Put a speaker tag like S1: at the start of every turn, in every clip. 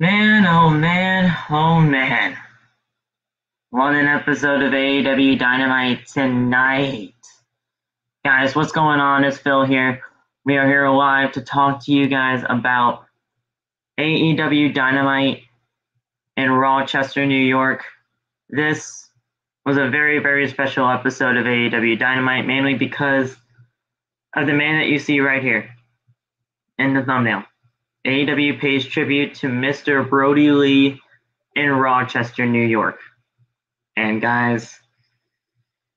S1: Man, oh man, oh man. What an episode of AEW Dynamite tonight. Guys, what's going on? It's Phil here. We are here live to talk to you guys about AEW Dynamite in Rochester, New York. This was a very, very special episode of AEW Dynamite, mainly because of the man that you see right here in the thumbnail. AEW pays tribute to Mr. Brodie Lee in Rochester, New York. And guys,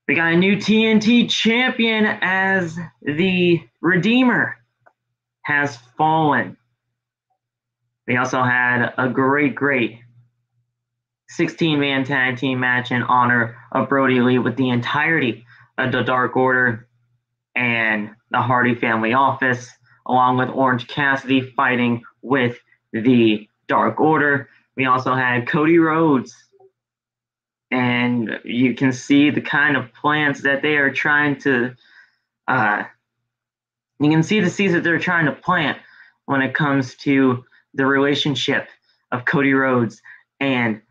S1: we got a new TNT champion as the Redeemer has fallen. We also had a great 16-man tag team match in honor of Brodie Lee with the entirety of the Dark Order and the Hardy family office, along with Orange Cassidy fighting with the Dark Order. We also had Cody Rhodes, and you can see the kind of plans that they are trying to you can see the seeds that they're trying to plant when it comes to the relationship of Cody Rhodes and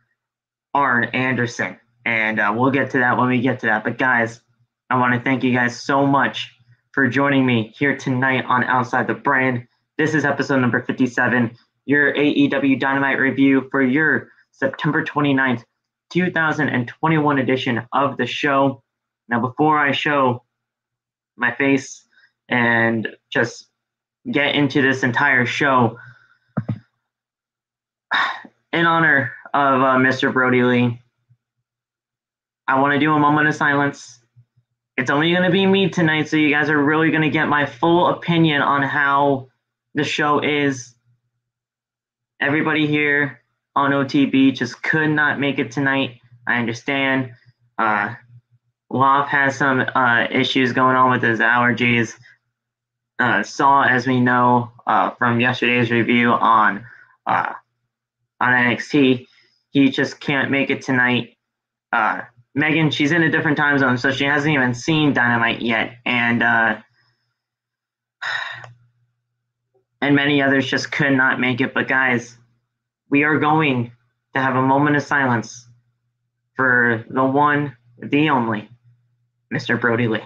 S1: Arn Anderson. And we'll get to that when we get to that. But guys, I want to thank you guys so much for joining me here tonight on Outside the Brand. This is episode number 57, your AEW Dynamite review for your September 29th, 2021 edition of the show. Now, before I show my face and just get into this entire show, in honor of Mr. Brodie Lee, I want to do a moment of silence. It's only going to be me tonight, so you guys are really going to get my full opinion on how the show is. Everybody here on OTB just could not make it tonight. I understand. Loft has some issues going on with his allergies. Saw, as we know from yesterday's review on NXT, he just can't make it tonight. Megan, she's in a different time zone, so she hasn't even seen Dynamite yet, and many others just could not make it. But guys, we are going to have a moment of silence for the one, the only, Mr. Brodie Lee.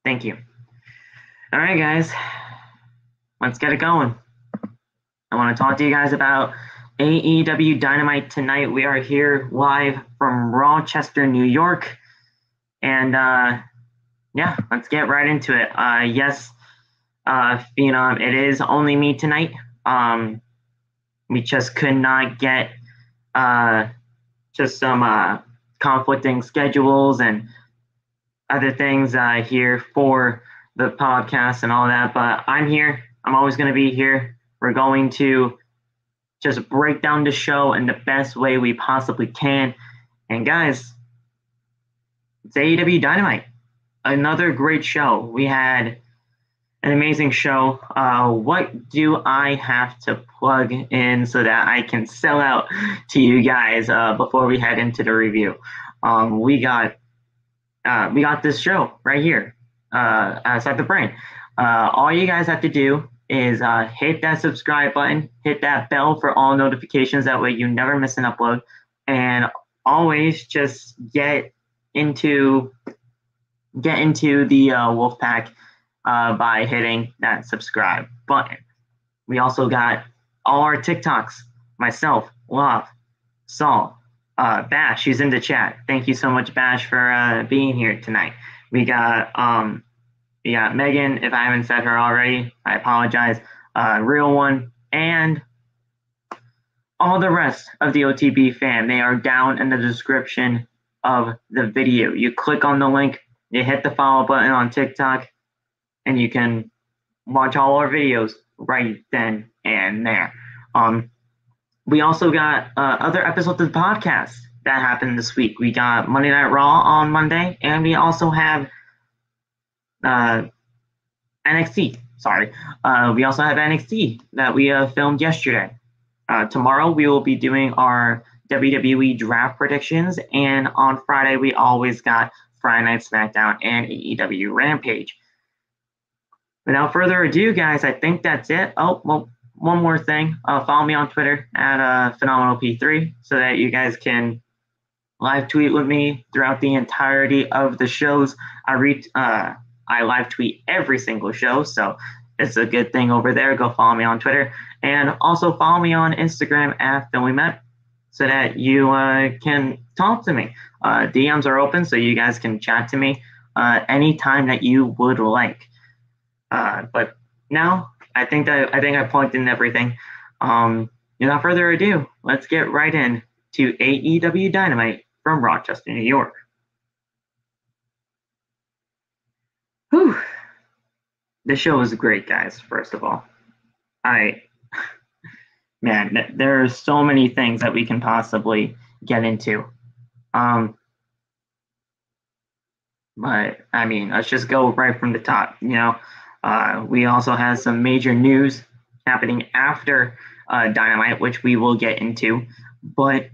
S1: Thank you. All right, guys, let's get it going. I want to talk to you guys about AEW Dynamite tonight. We are here live from Rochester, New York. And yeah, let's get right into it. Yes, Phenom, it is only me tonight. We just could not get just some conflicting schedules and other things here for the podcast and all that. But I'm here. I'm always going to be here. We're going to just break down the show in the best way we possibly can. And guys, it's AEW Dynamite. Another great show. We had an amazing show. What do I have to plug in so that I can sell out to you guys before we head into the review? We got this show right here, Outside the Brain. All you guys have to do is hit that subscribe button, hit that bell for all notifications. That way you never miss an upload. And always just get into the Wolfpack by hitting that subscribe button. We also got all our TikToks. Myself, Love, Saul, Bash, she's in the chat. Thank you so much, Bash, for being here tonight. We got Megan, if I haven't said her already, I apologize. Real One, and all the rest of the OTB fam. They are down in the description of the video. You click on the link, you hit the follow button on TikTok, and you can watch all our videos right then and there. We also got other episodes of the podcast that happened this week. We got Monday Night Raw on Monday, and we also have NXT. Sorry. We also have NXT that we filmed yesterday. Tomorrow we will be doing our WWE draft predictions, and on Friday we always got Friday Night SmackDown and AEW Rampage. Without further ado, guys, I think that's it. Oh, well, one more thing. Follow me on Twitter at PhenomenalP3 so that you guys can live tweet with me throughout the entirety of the shows. I live tweet every single show, so it's a good thing over there. Go follow me on Twitter. And also follow me on Instagram at PhillyMet so that you can talk to me. DMs are open, so you guys can chat to me anytime that you would like. But now I think I plugged in everything. Without further ado, let's get right in to AEW Dynamite from Rochester, New York. Whew. The show was great, guys. First of all, man, there are so many things that we can possibly get into. But I mean, let's just go right from the top. We also have some major news happening after Dynamite, which we will get into, but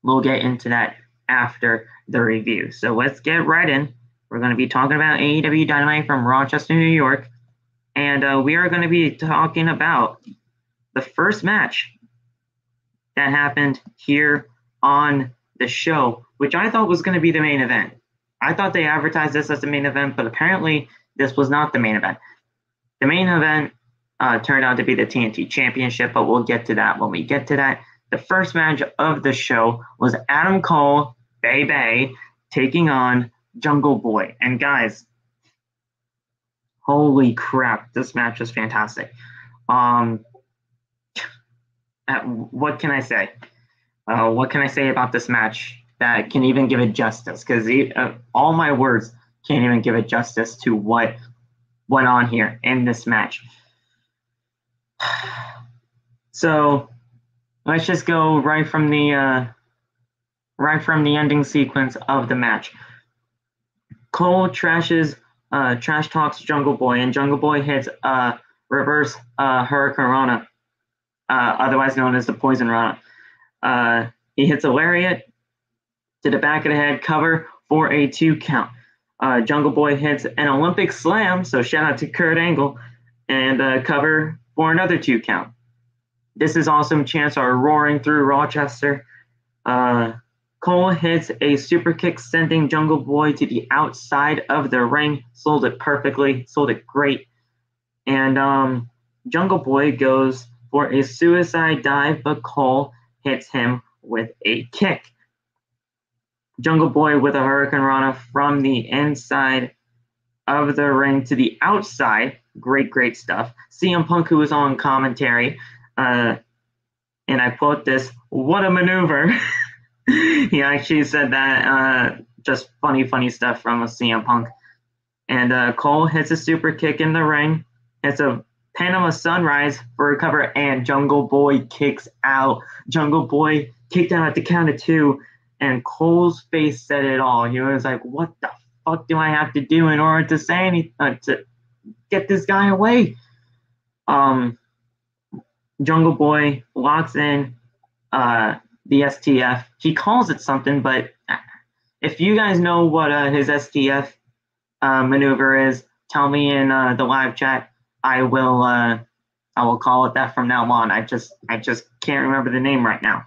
S1: we'll get into that after the review. So let's get right in. We're going to be talking about AEW Dynamite from Rochester, New York, and we are going to be talking about the first match that happened here on the show, which I thought was going to be the main event. I thought they advertised this as the main event, but apparently this was not the main event. The main event turned out to be the TNT Championship, but we'll get to that when we get to that. The first match of the show was Adam Cole, Bay, taking on Jungle Boy. And guys, holy crap, this match was fantastic. What can I say? What can I say about this match that can even give it justice? Because all my words can't even give it justice to what went on here in this match. So let's just go right from the ending sequence of the match. Cole trash talks Jungle Boy, and Jungle Boy hits reverse Hurricane Rana, otherwise known as the Poison Rana. He hits a lariat to the back of the head, cover for a 2 count. Jungle Boy hits an Olympic slam, so shout out to Kurt Angle, and cover for another 2 count. This is awesome. Chants are roaring through Rochester. Cole hits a super kick, sending Jungle Boy to the outside of the ring. Sold it perfectly. Sold it great. And Jungle Boy goes for a suicide dive, but Cole hits him with a kick. Jungle Boy with a Hurricane Rana from the inside of the ring to the outside. Great stuff. CM Punk, who was on commentary, and I quote this, "What a maneuver." He actually said that. Just funny stuff from CM Punk. And Cole hits a super kick in the ring. It's a Panama Sunrise for a cover, and Jungle Boy kicks out. Jungle Boy kicked out at the count of 2, and Cole's face said it all. He was like, "What the fuck do I have to do in order to say anything to get this guy away?" Jungle Boy locks in the STF. He calls it something, but if you guys know what his STF maneuver is, tell me in the live chat. I will call it that from now on. I just can't remember the name right now.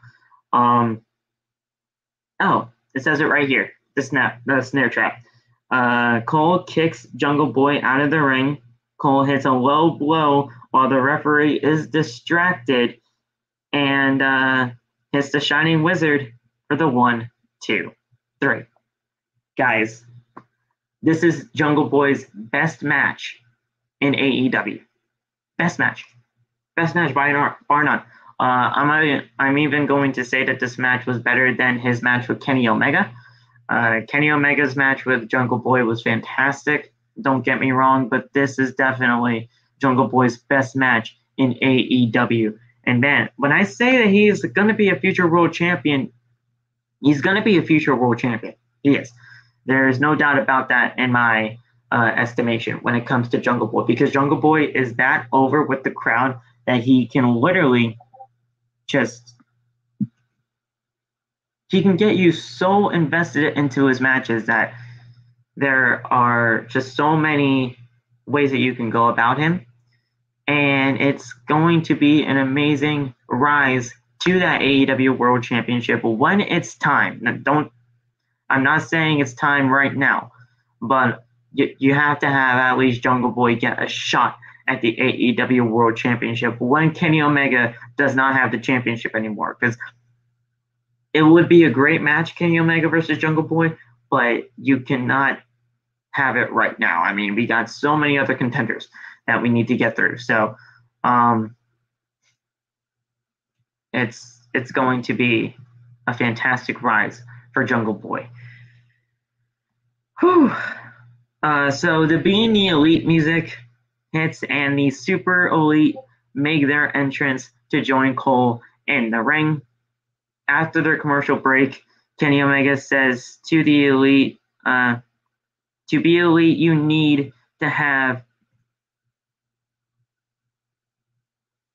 S1: Oh, it says it right here. The snare trap. Cole kicks Jungle Boy out of the ring. Cole hits a low blow while the referee is distracted, and hits the Shining Wizard for the 1, 2, 3. Guys, this is Jungle Boy's best match in AEW. Best match by bar none. I'm even going to say that this match was better than his match with Kenny Omega. Kenny Omega's match with Jungle Boy was fantastic. Don't get me wrong, but this is definitely Jungle Boy's best match in AEW. And man, when I say that he is going to be a future world champion, he's going to be a future world champion. He is. There is no doubt about that in my estimation when it comes to Jungle Boy, because Jungle Boy is that over with the crowd that he can literally just he can get you so invested into his matches that there are just so many ways that you can go about him, and it's going to be an amazing rise to that AEW World Championship when it's time. Now, I'm not saying it's time right now, but you have to have at least Jungle Boy get a shot at the AEW World Championship when Kenny Omega does not have the championship anymore, because it would be a great match, Kenny Omega versus Jungle Boy, but you cannot have it right now. I mean, we got so many other contenders that we need to get through. So it's going to be a fantastic rise for Jungle Boy. Whew. So the Being the Elite music hits, and the Super Elite make their entrance to join Cole in the ring. After their commercial break, Kenny Omega says to the Elite, to be elite, you need to have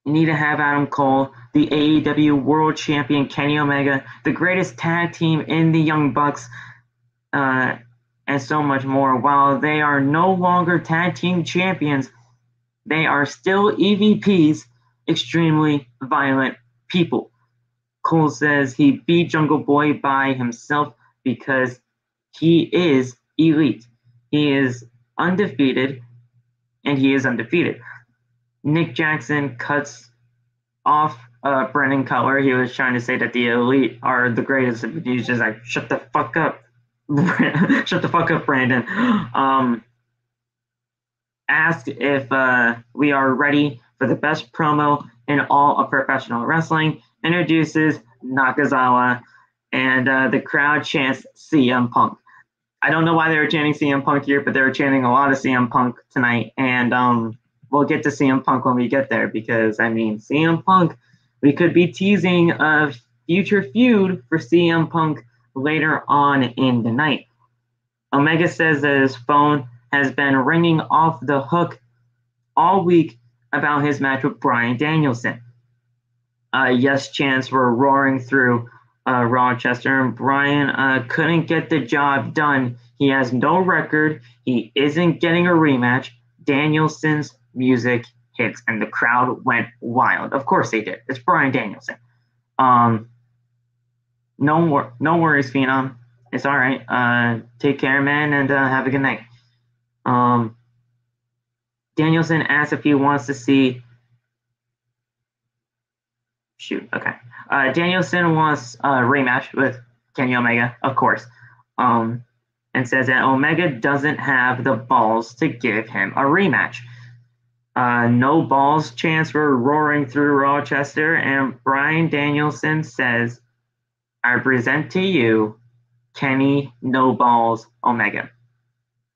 S1: Adam Cole, the AEW World Champion Kenny Omega, the greatest tag team in the Young Bucks, and so much more. While they are no longer tag team champions, they are still EVPs, extremely violent people. Cole says he beat Jungle Boy by himself because he is elite. He is undefeated, and he is undefeated. Nick Jackson cuts off Brandon Cutler. He was trying to say that the Elite are the greatest. He's just like, shut the fuck up. Shut the fuck up, Brandon. Asked if we are ready for the best promo in all of professional wrestling. Introduces Nakazawa, and the crowd chants CM Punk. I don't know why they were chanting CM Punk here, but they were chanting a lot of CM Punk tonight, and we'll get to CM Punk when we get there, because, I mean, CM Punk, we could be teasing a future feud for CM Punk later on in the night. Omega says that his phone has been ringing off the hook all week about his match with Bryan Danielson. Yes chants were roaring through Rochester, and Bryan couldn't get the job done. He has no record. He isn't getting a rematch. Danielson's music hits, and the crowd went wild. Of course they did. It's Bryan Danielson. No worries, Phenom. It's all right. Take care, man, and have a good night. Danielson asks if he wants to see. Danielson wants a rematch with Kenny Omega, of course, and says that Omega doesn't have the balls to give him a rematch. No balls chants were roaring through Rochester, and Bryan Danielson says, I present to you Kenny No Balls Omega.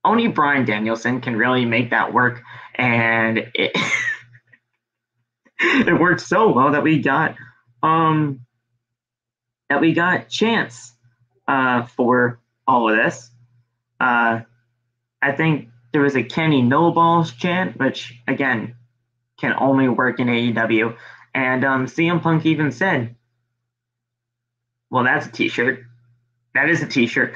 S1: Only Bryan Danielson can really make that work, and it it worked so well that we got chants for all of this. I think there was a Kenny No Balls chant, which again can only work in AEW. And CM Punk even said, "Well, that's a T-shirt. That is a T-shirt."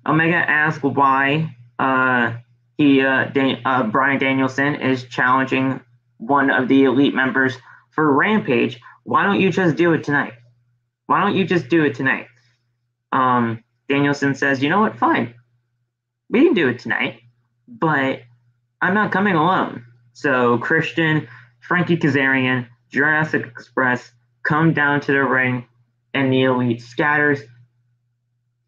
S1: Omega asked why Bryan Danielson is challenging one of the Elite members for Rampage. Why don't you just do it tonight? Why don't you just do it tonight? Danielson says, you know what? Fine. We can do it tonight, but I'm not coming alone. So Christian, Frankie Kazarian, Jurassic Express come down to the ring, and the Elite scatters.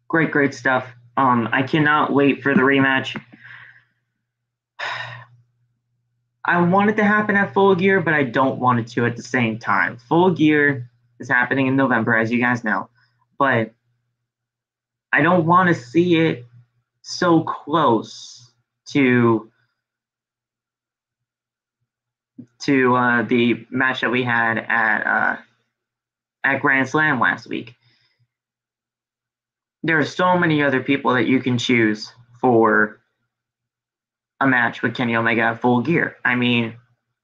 S1: Great stuff. I cannot wait for the rematch. I want it to happen at Full Gear, but I don't want it to at the same time. Full Gear is happening in November, as you guys know, but I don't want to see it so close to the match that we had at Grand Slam last week. There are so many other people that you can choose for a match with Kenny Omega at Full Gear. I mean,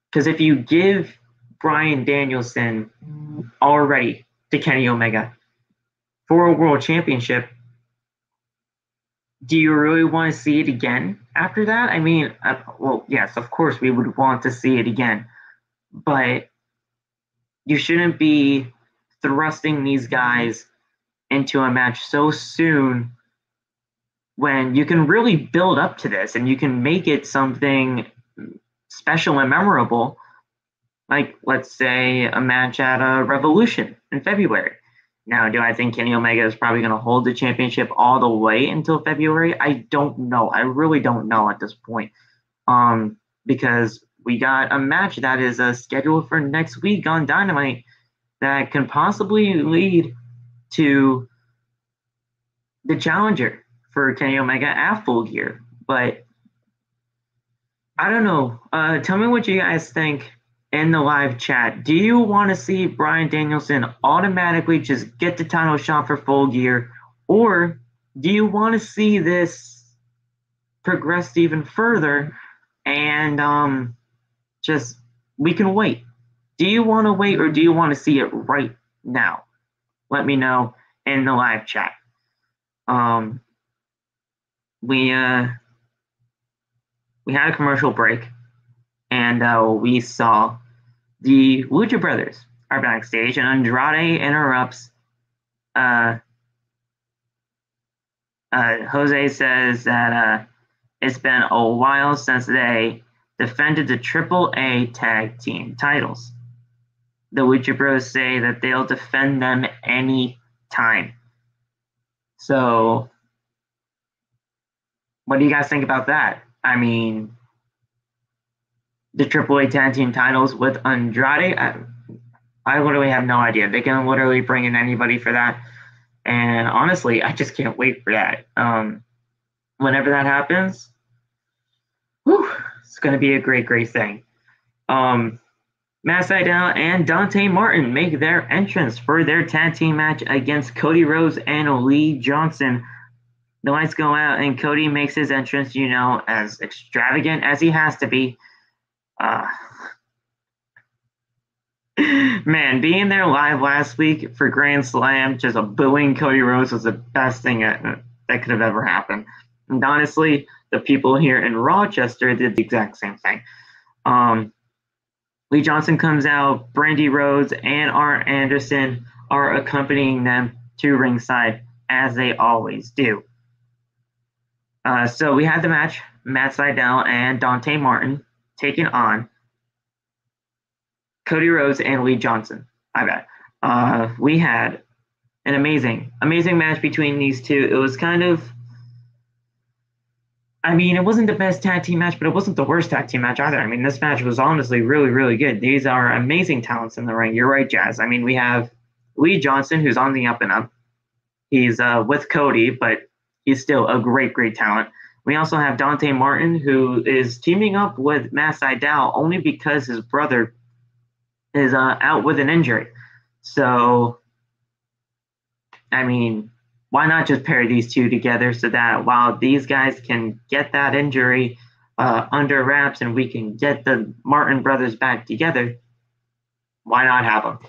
S1: because if you give Bryan Danielson already to Kenny Omega for a world championship, do you really want to see it again after that? I mean, well, yes, of course we would want to see it again, but you shouldn't be thrusting these guys into a match so soon when you can really build up to this and you can make it something special and memorable. Like, let's say a match at a Revolution in February. Now, do I think Kenny Omega is probably going to hold the championship all the way until February? I don't know. I really don't know at this point. Because we got a match that is scheduled for next week on Dynamite that can possibly lead to the challenger for Kenny Omega at Full Gear. But I don't know. Tell me what you guys think in the live chat. Do you want to see Bryan Danielson automatically just get the title shot for Full Gear? Or do you want to see this progress even further and just we can wait? Do you want to wait or do you want to see it right now? Let me know in the live chat. We had a commercial break and we saw the Lucha Brothers are backstage, and Andrade interrupts. Jose says that it's been a while since they defended the AAA tag team titles. The Lucha Bros say that they'll defend them any time. So, what do you guys think about that? I mean, the AAA tag team titles with Andrade, I literally have no idea. They can literally bring in anybody for that. And honestly, I just can't wait for that. Whenever that happens, it's going to be a great, great thing. Matt Sydal and Donte Martin make their entrance for their tag team match against Cody Rhodes and Lee Johnson. The lights go out and Cody makes his entrance, as extravagant as he has to be. Man, being there live last week for Grand Slam, just booing Cody Rhodes was the best thing that could have ever happened. And honestly, the people here in Rochester did the exact same thing. Lee Johnson comes out, Brandy Rhodes and Arn Anderson are accompanying them to ringside, as they always do. So we had the match, Matt Sydal and Donte Martin taking on Cody Rhodes and Lee Johnson. I bet. We had an amazing match between these two. It was kind of, it wasn't the best tag team match, but it wasn't the worst tag team match either. This match was honestly really, really good. These are amazing talents in the ring. You're right, Jazz. We have Lee Johnson, who's on the up and up. He's with Cody, but he's still a great, great talent. We also have Donte Martin, who is teaming up with Matt Sydal only because his brother is out with an injury. So, why not just pair these two together so that while these guys can get that injury under wraps and we can get the Martin brothers back together, why not have them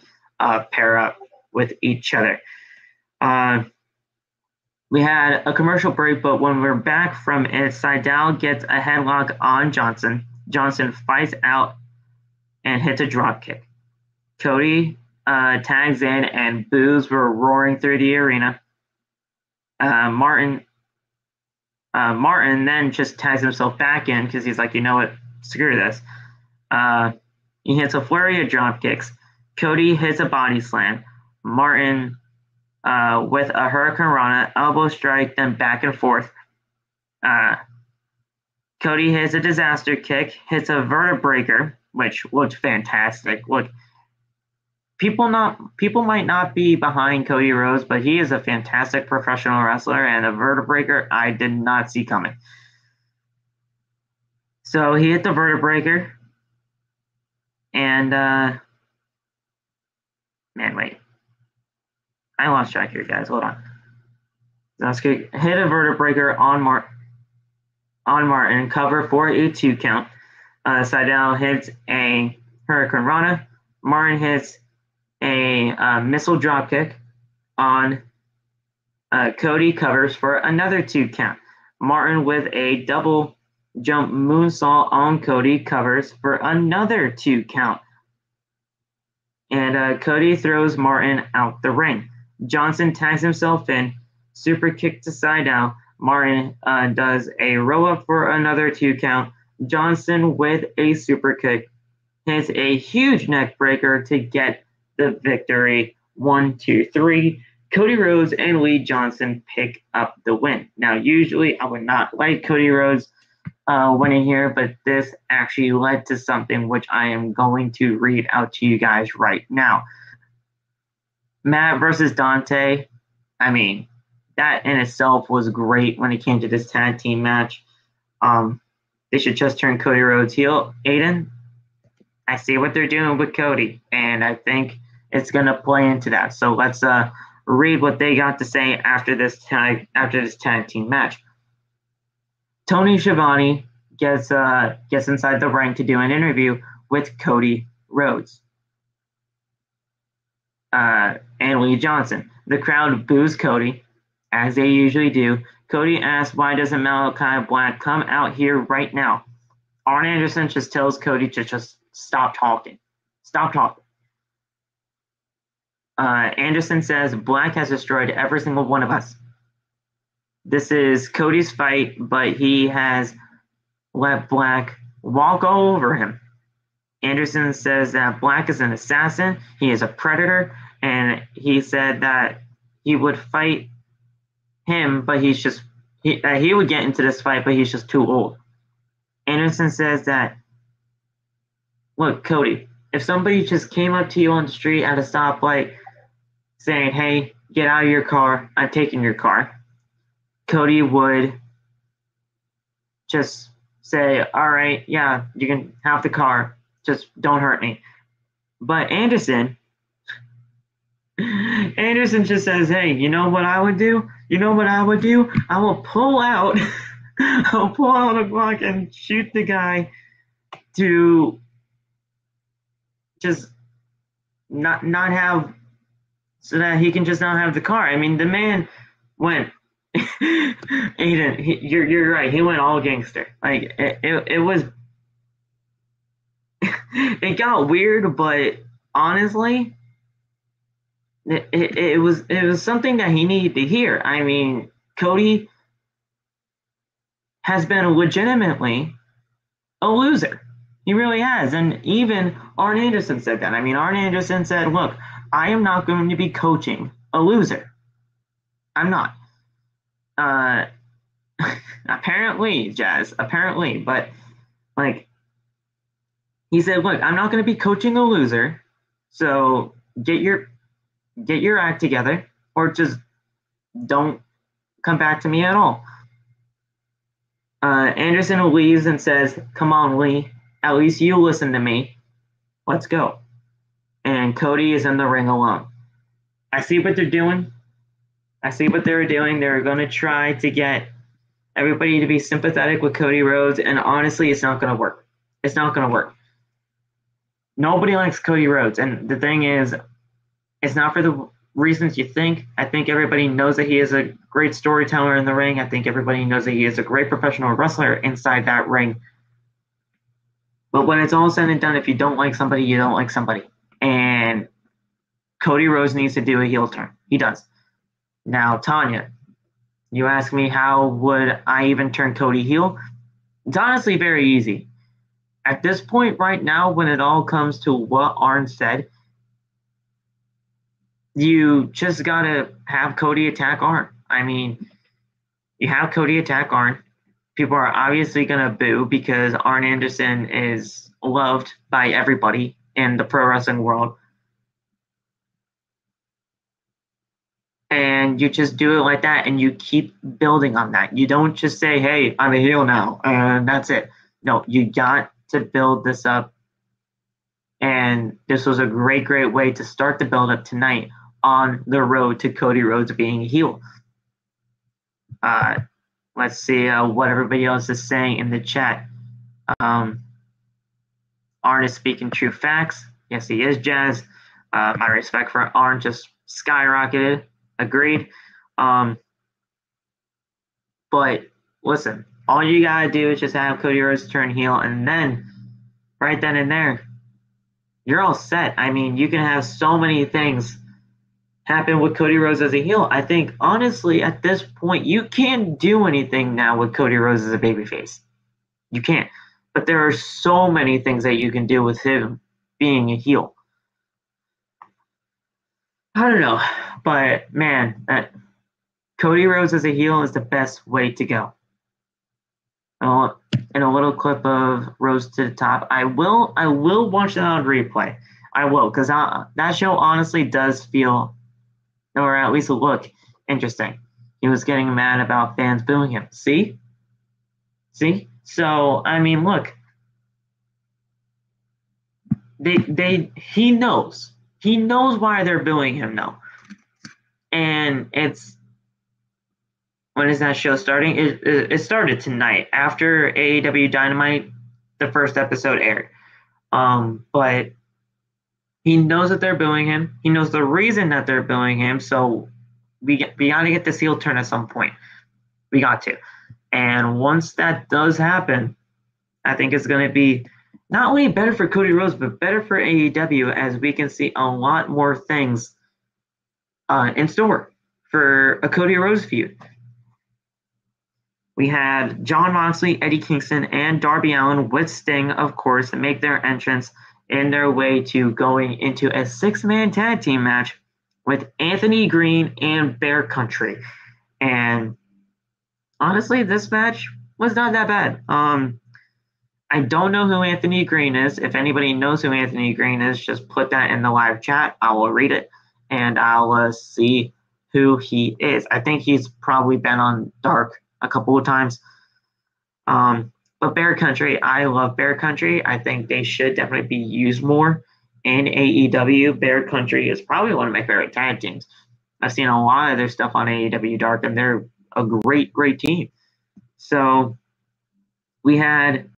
S1: pair up with each other? We had a commercial break, but when we're back from it, Sydal gets a headlock on Johnson. Johnson fights out and hits a drop kick. Cody tags in and boos were roaring through the arena. Martin then just tags himself back in because he's like, you know what, screw this. He hits a flurry of drop kicks. Cody hits a body slam. Martin with a Hurricane Rana, elbow strike, then back and forth. Cody hits a disaster kick, hits a vertebreaker, which looked fantastic. Look, people might not be behind Cody Rhodes, but he is a fantastic professional wrestler, and a vertebreaker I did not see coming. So he hit the vertebreaker, and wait. I lost track here, guys. Hold on. Hit a vertebreaker on Martin, cover for a 2 count. Sydal hits a Hurricane Rana. Martin hits a missile dropkick on Cody, covers for another 2 count. Martin with a double jump moonsault on Cody, covers for another 2 count. And Cody throws Martin out the ring. Johnson tags himself in, super kick to Sydal. Martin does a roll up for another 2 count. Johnson with a super kick hits a huge neck breaker to get the victory. 1, 2, 3. Cody Rhodes and Lee Johnson pick up the win. Now, usually I would not like Cody Rhodes winning here, but this actually led to something which I am going to read out to you guys right now. Matt versus Donte. I mean, that in itself was great when it came to this tag team match. They should just turn Cody Rhodes heel. Aiden, I see what they're doing with Cody, and I think it's going to play into that. So let's read what they got to say after this tag team match. Tony Schiavone gets inside the ring to do an interview with Cody Rhodes and Lee Johnson. The crowd boos Cody, as they usually do. Cody asks, why doesn't Malachi Black come out here right now? Arn Anderson just tells Cody to just stop talking. Stop talking. Anderson says, Black has destroyed every single one of us. This is Cody's fight, but he has let Black walk all over him. Anderson says that Black is an assassin, he is a predator, and he said that he would fight him, but he would get into this fight, but he's just too old. Anderson says that, look, Cody, if somebody just came up to you on the street at a stoplight saying, hey, get out of your car, I'm taking your car, Cody would just say, all right, yeah, you can have the car, just don't hurt me. But Anderson just says, hey, you know what I would do? You know what I would do? I will pull out a Glock and shoot the guy to just not have, so that he can just not have the car. I mean, the man went, Aiden, you're right. He went all gangster. Like it was, it got weird, but honestly, it was something that he needed to hear. I mean, Cody has been legitimately a loser. He really has. And even Arn Anderson said that. I mean, Arn Anderson said, look, I am not going to be coaching a loser. I'm not. Apparently, Jazz. Apparently. But, like, he said, look, I'm not going to be coaching a loser. So get your act together, or just don't come back to me at all. Anderson leaves and says, come on, Lee. At least you listen to me. Let's go. And Cody is in the ring alone. I see what they're doing. I see what they're doing. They're going to try to get everybody to be sympathetic with Cody Rhodes, and honestly, it's not going to work. It's not going to work. Nobody likes Cody Rhodes, and the thing is, it's not for the reasons you think. I think everybody knows that he is a great storyteller in the ring. I think everybody knows that he is a great professional wrestler inside that ring. But when it's all said and done, if you don't like somebody, you don't like somebody. And Cody Rhodes needs to do a heel turn. He does. Now, Tanya, you ask me how would I even turn Cody heel? It's honestly very easy. At this point right now, when it all comes to what Arn said, you just got to have Cody attack Arn. I mean, you have Cody attack Arn. People are obviously going to boo because Arn Anderson is loved by everybody in the pro wrestling world. And you just do it like that, and you keep building on that. You don't just say, hey, I'm a heel now, and that's it. No, you got to build this up. And this was a great, great way to start the build-up tonight on the road to Cody Rhodes being a heel. let's see what everybody else is saying in the chat. Arn is speaking true facts. Yes, he is, Jazz. My respect for Arn just skyrocketed. Agreed. But listen, all you gotta do is just have Cody Rhodes turn heel, and then right then and there, you're all set. I mean, you can have so many things happen with Cody Rhodes as a heel. I think, honestly, at this point, you can't do anything now with Cody Rhodes as a babyface. You can't. But there are so many things that you can do with him being a heel. I don't know. But, man, Cody Rhodes as a heel is the best way to go. And a little clip of Rhodes to the Top. I will watch that on replay. I will, because that show honestly does feel, or at least look, interesting. He was getting mad about fans booing him. See? So, I mean, look. He knows. He knows why they're booing him now. And it's, when is that show starting? It started tonight after AEW Dynamite, the first episode aired. But he knows that they're booing him. He knows the reason that they're booing him. So we got to get this heel turn at some point. We got to. And once that does happen, I think it's going to be not only better for Cody Rhodes, but better for AEW, as we can see a lot more things in store for a Cody Rhodes feud. We had Jon Moxley, Eddie Kingston, and Darby Allin with Sting, of course, make their entrance in their way to going into a 6-man tag team match with Anthony Green and Bear Country. And honestly, this match was not that bad. I don't know who Anthony Green is. If anybody knows who Anthony Green is, just put that in the live chat. I will read it, and I'll see who he is. I think he's probably been on Dark a couple of times. But Bear Country, I love Bear Country. I think they should definitely be used more in AEW. Bear Country is probably one of my favorite tag teams. I've seen a lot of their stuff on AEW Dark, and they're a great, great team. So we had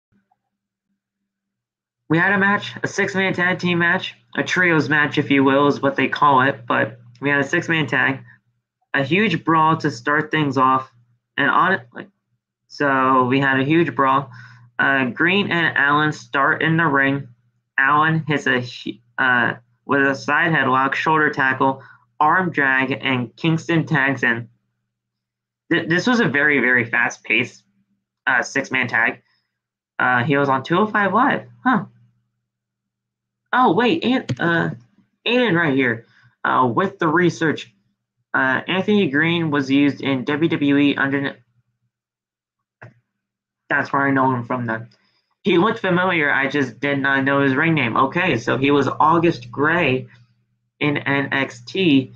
S1: a match, a 6-man tag team match, a trios match, if you will, is what they call it. But we had a 6-man tag, a huge brawl to start things off. And so we had a huge brawl. Green and Allin start in the ring. Allin hits with a side headlock, shoulder tackle, arm drag, and Kingston tags in. This was a very, very fast-paced 6-man tag. He was on 205 Live. Huh. Oh, wait. Aiden right here with the research. Anthony Green was used in WWE under... That's where I know him from then. He looked familiar. I just did not know his ring name. Okay, so he was August Gray in NXT,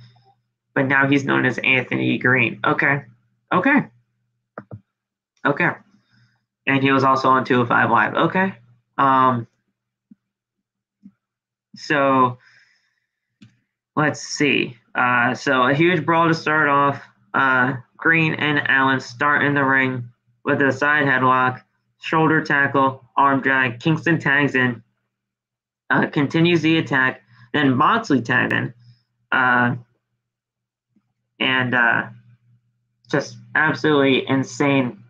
S1: but now he's known as Anthony Green. Okay. And he was also on 205 Live. Okay. So let's see. So a huge brawl to start off. Green and Allin start in the ring with a side headlock, shoulder tackle, arm drag. Kingston tags in, continues the attack. Then Moxley tagged in. And just absolutely insane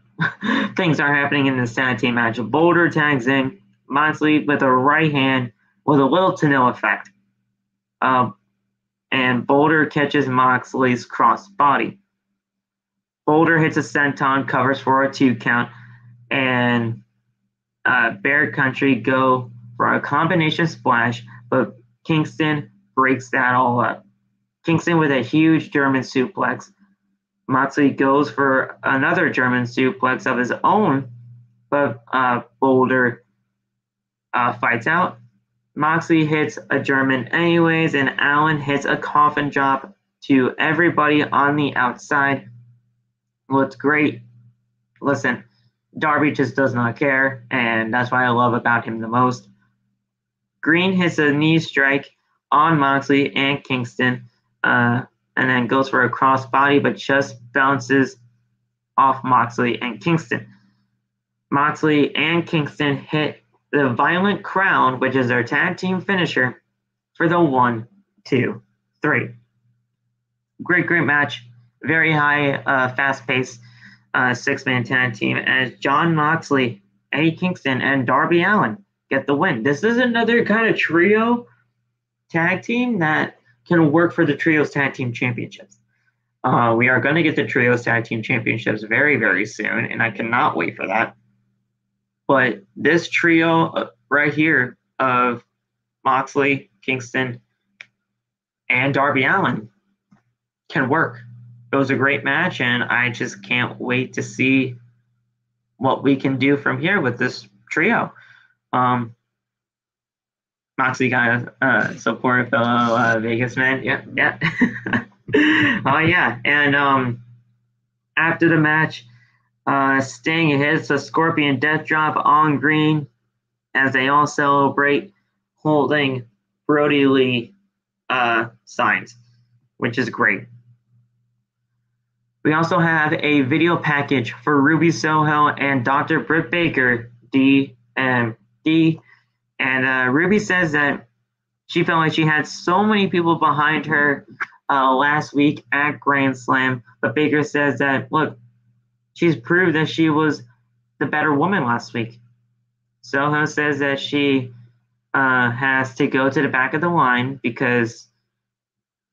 S1: things are happening in this tag team match. Boulder tags in, Moxley with a right hand with a little to no effect. And Boulder catches Moxley's cross body. Boulder hits a senton, covers for a 2 count, and Bear Country go for a combination splash, but Kingston breaks that all up. Kingston with a huge German suplex. Moxley goes for another German suplex of his own, but Boulder fights out. Moxley hits a German anyways, and Allin hits a coffin drop to everybody on the outside. Looked great. Listen, Darby just does not care, and that's what I love about him the most. Green hits a knee strike on Moxley and Kingston, and then goes for a crossbody, but just bounces off Moxley and Kingston. Moxley and Kingston hit the Violent Crown, which is their tag team finisher, for the 1, 2, 3. Great match. Very high, fast-paced 6-man tag team as Jon Moxley, Eddie Kingston, and Darby Allin get the win. This is another kind of trio tag team that can work for the Trios Tag Team Championships. We are going to get the Trios Tag Team Championships very, very soon, and I cannot wait for that. But this trio right here of Moxley, Kingston, and Darby Allin can work. It was a great match, and I just can't wait to see what we can do from here with this trio. Moxley got support fellow Vegas man. Yeah. Oh yeah, and after the match, Sting hits a Scorpion Death Drop on green as they all celebrate holding Brodie Lee signs, which is great. We also have a video package for Ruby Soho and Dr. Britt Baker, DMD. And Ruby says that she felt like she had so many people behind her last week at Grand Slam. But Baker says that, look, she's proved that she was the better woman last week. Soho says that she has to go to the back of the line because,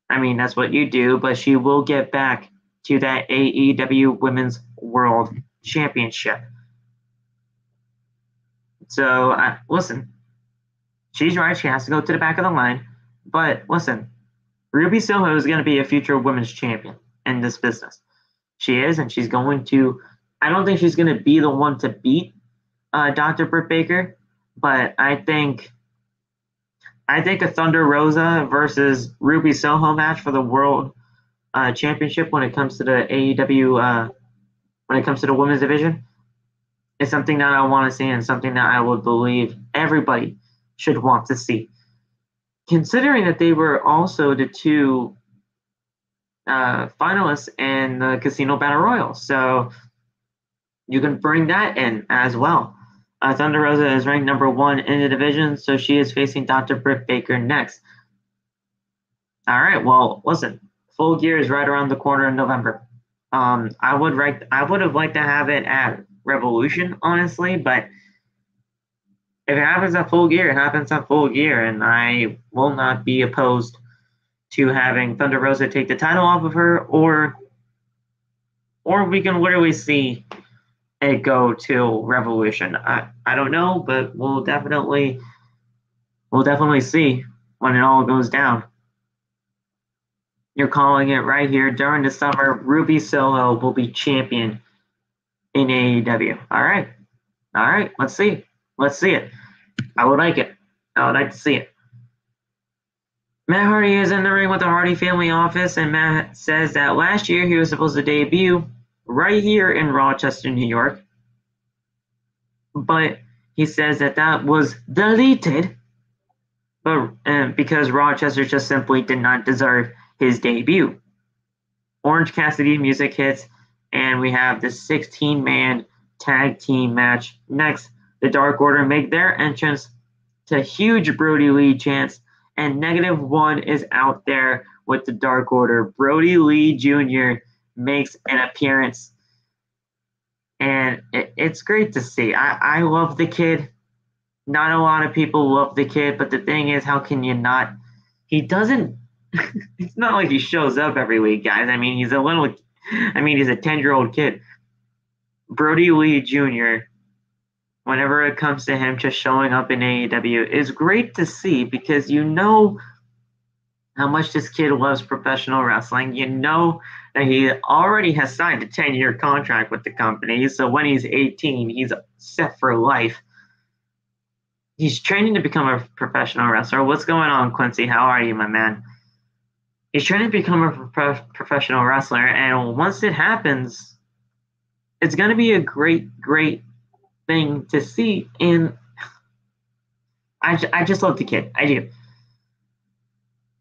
S1: I mean, that's what you do. But she will get back to that AEW Women's World Championship. So, listen, she's right. She has to go to the back of the line. But listen, Ruby Soho is going to be a future women's champion in this business. She is, and she's going to – I don't think she's going to be the one to beat Dr. Britt Baker, but I think a Thunder Rosa versus Ruby Soho match for the World Championship when it comes to the AEW when it comes to the women's division is something that I want to see and something that I would believe everybody should want to see. Considering that they were also the two finalists in the Casino Battle Royal. So you can bring that in as well. Thunder Rosa is ranked number 1 in the division, so she is facing Dr. Britt Baker next. All right, well, listen, Full Gear is right around the corner in November. I would have liked to have it at Revolution, honestly, but if it happens at Full Gear, it happens at Full Gear, and I will not be opposed to having Thunder Rosa take the title off of her, or we can literally see it go to Revolution. I don't know, but we'll definitely see when it all goes down. You're calling it right here. During the summer, Ruby Soho will be champion in AEW. All right. Let's see it. I would like it. I would like to see it. Matt Hardy is in the ring with the Hardy family office, and Matt says that last year he was supposed to debut right here in Rochester, New York, but he says that was deleted, but because Rochester just simply did not deserve his debut. Orange Cassidy music hits, and we have the 16-man tag team match. Next, the Dark Order make their entrance to huge Brodie Lee chants, and -1 is out there with the Dark Order. Brodie Lee Jr. makes an appearance, and it's great to see. I love the kid. Not a lot of people love the kid, but the thing is, how can you not? He doesn't – it's not like he shows up every week, guys. I mean, he's a 10-year-old kid. Brodie Lee Jr., whenever it comes to him just showing up in AEW, is great to see because you know how much this kid loves professional wrestling. You know that he already has signed a 10-year contract with the company, so when he's 18, he's set for life. He's training to become a professional wrestler. What's going on, Quincy? How are you, my man? He's trying to become a professional wrestler, and once it happens, it's going to be a great thing to see. And I just love the kid. I do.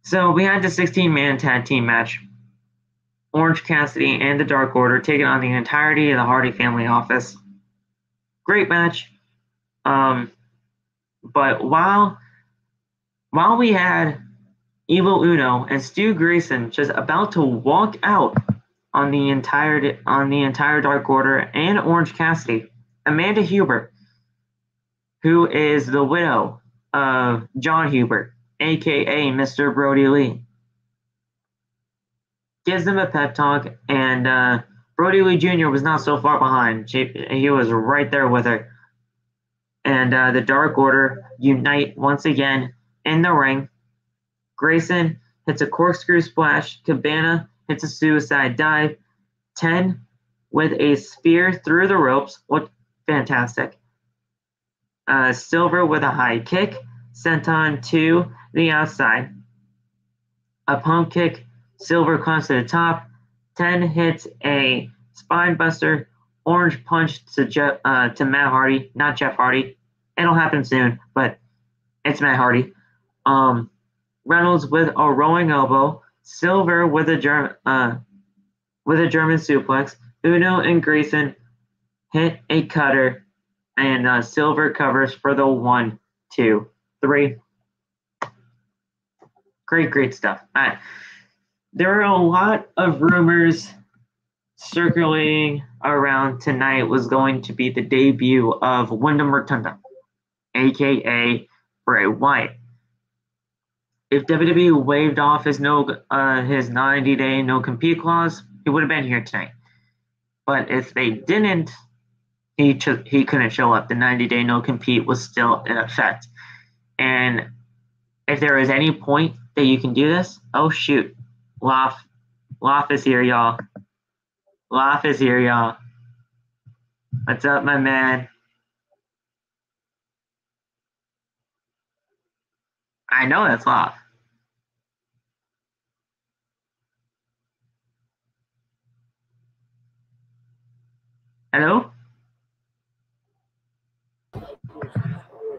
S1: So we had the 16-man tag team match. Orange Cassidy and the Dark Order taking on the entirety of the Hardy family office. Great match. But while we had Evil Uno and Stu Grayson just about to walk out on the entire Dark Order and Orange Cassidy, Amanda Huber, who is the widow of John Huber, aka Mr. Brodie Lee, gives them a pep talk, and Brodie Lee Jr. was not so far behind. He was right there with her. And the Dark Order unite once again in the ring. Grayson hits a corkscrew splash. Cabana hits a suicide dive. 10 with a spear through the ropes. What fantastic. Silver with a high kick. Senton to the outside. A pump kick. Silver climbs to the top. 10 hits a spine buster. Orange punch to Matt Hardy, not Jeff Hardy. It'll happen soon, but it's Matt Hardy. Reynolds with a rolling elbow. Silver with a German suplex. Uno and Grayson hit a cutter, and Silver covers for the 1, 2, 3. Great stuff. There are a lot of rumors circulating around tonight was going to be the debut of Wyndham Rotunda, aka Bray Wyatt. If WWE waived off his 90-day no-compete clause, he would have been here tonight. But if they didn't, he couldn't show up. The 90-day no-compete was still in effect. And if there is any point that you can do this, oh shoot, Loff is here, y'all. Loff is here, y'all. What's up, my man? I know that's Loff. Hello?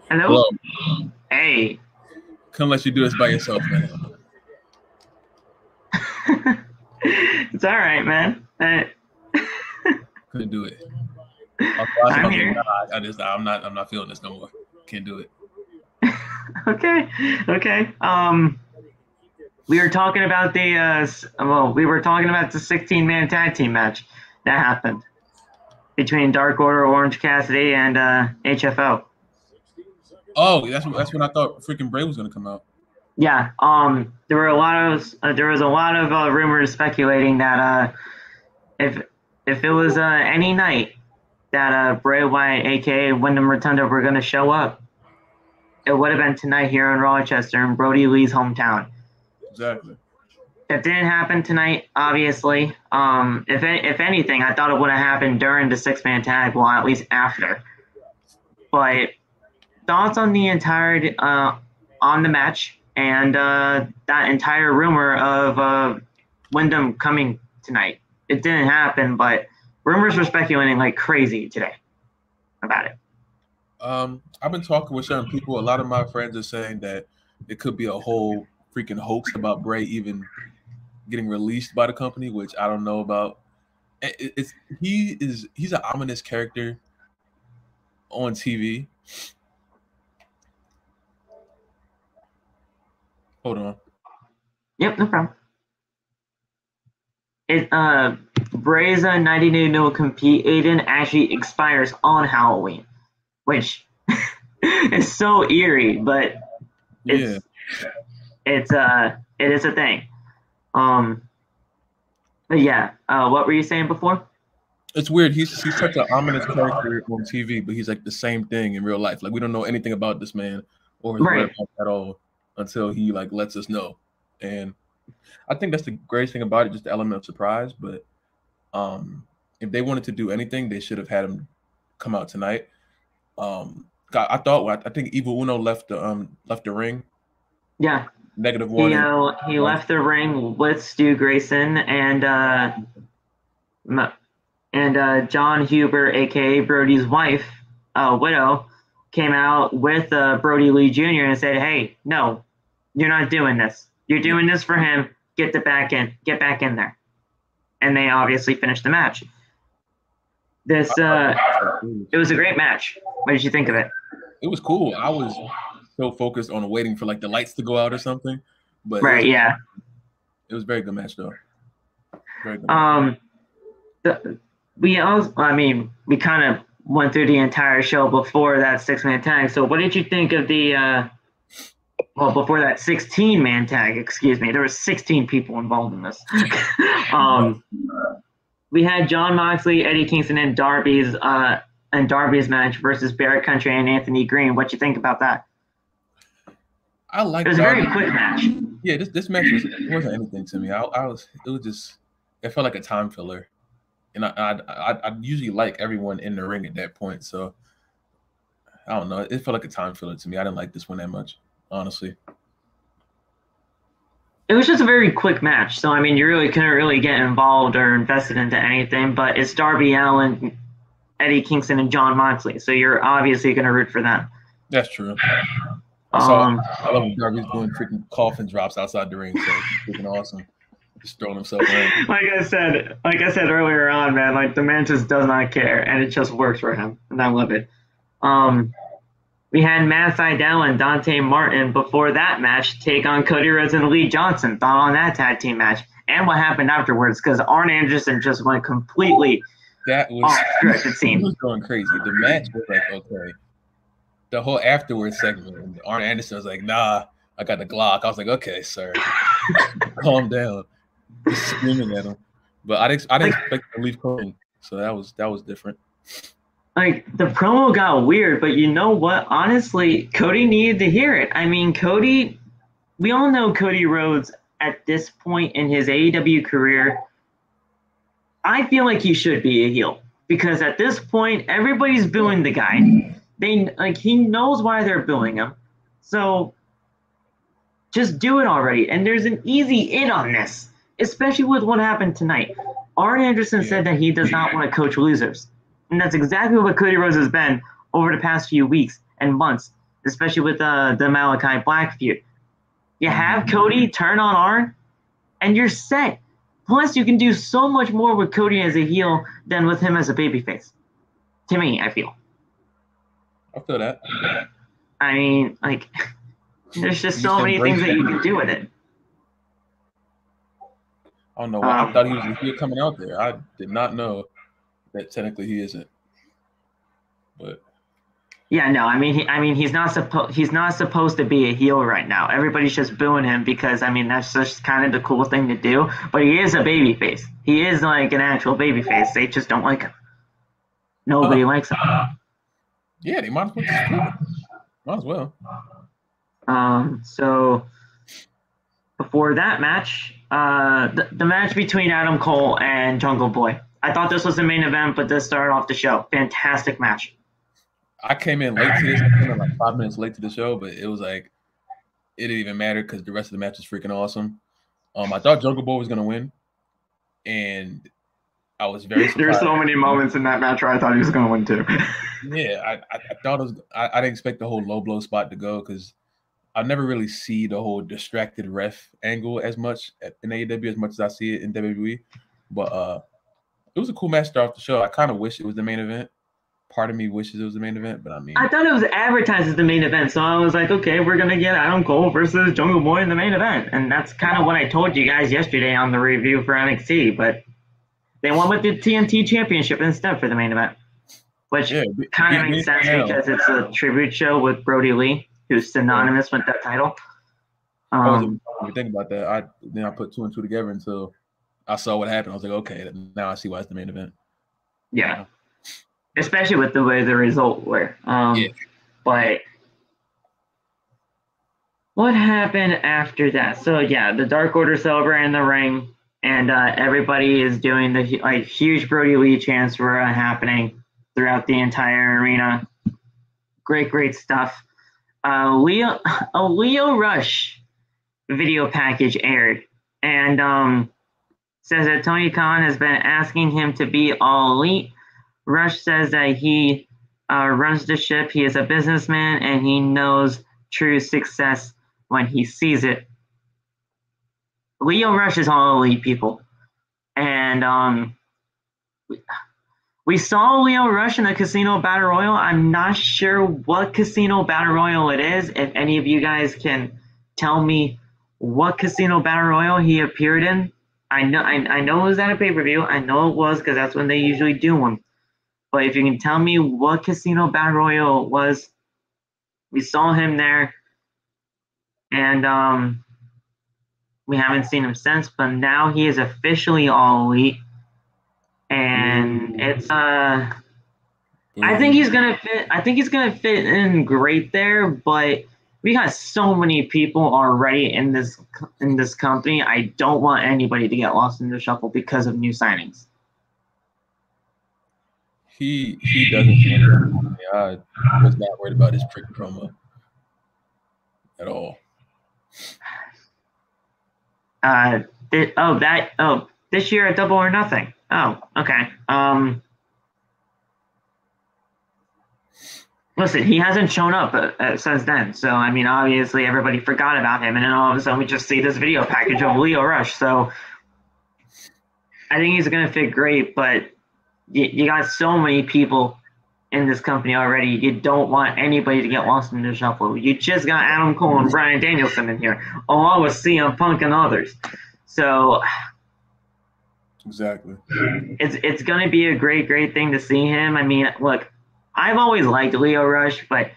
S1: Hello? Hey.
S2: Couldn't let you do this by yourself, man.
S1: It's all right, man.
S2: Couldn't do it.
S1: I'm here.
S2: I'm not feeling this no more. Can't do it.
S1: Okay. We were talking about the 16-man tag team match that happened between Dark Order, Orange Cassidy, and HFO.
S2: Oh, that's when I thought freaking Bray was gonna come out.
S1: Yeah. There was a lot of rumors speculating that if it was any night that Bray Wyatt, aka Wyndham Rotunda, were gonna show up, it would have been tonight here in Rochester, in Brodie Lee's hometown.
S2: Exactly.
S1: That didn't happen tonight, obviously. If anything, I thought it would have happened during the 6-man tag, well, at least after. But thoughts on the entire on the match and that entire rumor of Wyndham coming tonight. It didn't happen, but rumors were speculating like crazy today about it.
S2: I've been talking with certain people. A lot of my friends are saying that it could be a whole freaking hoax about Bray even getting released by the company, which I don't know about. He's an ominous character on TV. Hold on.
S1: Yep, no problem. Bray's 90-day no compete Aiden actually expires on Halloween, which is so eerie, but it is a thing. But yeah, what were you saying before?
S2: It's weird. He's such an ominous character on TV, but he's like the same thing in real life. Like we don't know anything about this man or his whereabouts at all until he like lets us know. And I think that's the greatest thing about it, just the element of surprise. But if they wanted to do anything, they should have had him come out tonight. I think Evil Uno left the ring.
S1: Yeah.
S2: -1.
S1: He left the ring with Stu Grayson and John Huber, aka Brodie's wife, widow, came out with Brodie Lee Jr. and said, "Hey, no, you're not doing this. You're doing this for him. Get back in there." and they obviously finished the match. It was a great match. What did you think of it?
S2: It was cool. I was so focused on waiting for like the lights to go out or something, but
S1: right,
S2: it was a very good match though. Very good.
S1: We kind of went through the entire show before that 6-man tag. So what did you think of the before that 16-man tag, excuse me. There were 16 people involved in this. We had Jon Moxley, Eddie Kingston, and Darby's match versus Barrett Country and Anthony Green. What you think about that?
S2: I like.
S1: It was a very quick match.
S2: Yeah, this match wasn't anything to me. It felt like a time filler, and I usually like everyone in the ring at that point. So I don't know. It felt like a time filler to me. I didn't like this one that much, honestly.
S1: It was just a very quick match. So, I mean, you really couldn't really get involved or invested into anything, but it's Darby Allin, Eddie Kingston, and Jon Moxley. So you're obviously going to root for them.
S2: That's true. I love when Darby's doing freaking coffin drops outside the ring. So it's freaking awesome. Just throwing himself in. Like I
S1: said earlier on, man, like the man just does not care, and it just works for him, and I love it. We had Matt Sydal and Donte Martin before that match take on Cody Rhodes and Lee Johnson. Thought on that tag team match and what happened afterwards, because Arn Anderson just went completely off script, it seemed.
S2: He was going crazy. The match was like, okay. The whole afterwards segment, Arn Anderson was like, nah, I got the Glock. I was like, okay, sir. Calm down. Just screaming at him. But I didn't expect to leave Cody, so that was different.
S1: Like, the promo got weird, but you know what? Honestly, Cody needed to hear it. I mean, we all know Cody Rhodes at this point in his AEW career. I feel like he should be a heel because at this point, everybody's booing the guy. He knows why they're booing him. So just do it already. And there's an easy in on this, especially with what happened tonight. Arn Anderson said that he does not want to coach losers. And that's exactly what Cody Rhodes has been over the past few weeks and months, especially with the Malachi Black feud. You have Cody turn on Arn, and you're set. Plus, you can do so much more with Cody as a heel than with him as a babyface. To me, I feel.
S2: I feel that.
S1: I mean, like, there's just so many things that you can do with it.
S2: I don't know. I thought he was a heel coming out there. I did not know that technically he isn't. But
S1: yeah, no, I mean he's not supposed to be a heel right now. Everybody's just booing him because I mean that's just kind of the cool thing to do. But he is a babyface. He is like an actual babyface. They just don't like him. Nobody likes him.
S2: Yeah, they might as well.
S1: So before that match, the match between Adam Cole and Jungle Boy. I thought this was the main event, but this started off the show. Fantastic match.
S2: I came in late to this. I came in like 5 minutes late to the show, but it was like it didn't even matter because the rest of the match was freaking awesome. I thought Jungle Boy was gonna win, and I was very surprised.
S1: There's so many moments in that match where I thought he was gonna win too.
S2: Yeah, I thought it was. I didn't expect the whole low blow spot to go because I never really see the whole distracted ref angle as much in AEW as much as I see it in WWE. But it was a cool match to start off the show. I kind of wish it was the main event. Part of me wishes it was the main event, but I mean,
S1: I thought it was advertised as the main event, so I was like, okay, we're gonna get Adam Cole versus Jungle Boy in the main event, and that's kind of what I told you guys yesterday on the review for NXT. But they went with the TNT Championship instead for the main event, which kind of makes sense because it's a tribute show with Brodie Lee, who's synonymous with that title.
S2: I wasn't thinking about that. I put 2 and 2 together until I saw what happened. I was like, okay, now I see why it's the main event.
S1: Yeah. Especially with the way the result were. But what happened after that? So, yeah, the Dark Order celebrate in the ring, and everybody is doing the huge Brodie Lee chants were happening throughout the entire arena. Great stuff. A Leo Rush video package aired, and says that Tony Khan has been asking him to be all elite. Rush says that he runs the ship. He is a businessman, and he knows true success when he sees it. Leo Rush is all elite, people. And we saw Lio Rush in a Casino Battle Royal. I'm not sure what Casino Battle Royal it is. If any of you guys can tell me what Casino Battle Royal he appeared in. I know it was at a pay-per-view. I know it was because that's when they usually do them. But if you can tell me what Casino Battle Royal it was, we saw him there, and we haven't seen him since. But now he is officially All Elite, and it's I think he's gonna fit. I think he's gonna fit in great there, but we got so many people already in this company. I don't want anybody to get lost in the shuffle because of new signings.
S2: He doesn't. I was not worried about his prick promo at all.
S1: This year at Double or Nothing. Oh, okay. Listen, he hasn't shown up since then. So, I mean, obviously everybody forgot about him. And then all of a sudden we just see this video package of Lio Rush. So, I think he's going to fit great. But you got so many people in this company already. You don't want anybody to get lost in the shuffle. You just got Adam Cole and Bryan Danielson in here, along with CM Punk and others. So,
S2: exactly.
S1: It's going to be a great thing to see him. I mean, look, I've always liked Lio Rush, but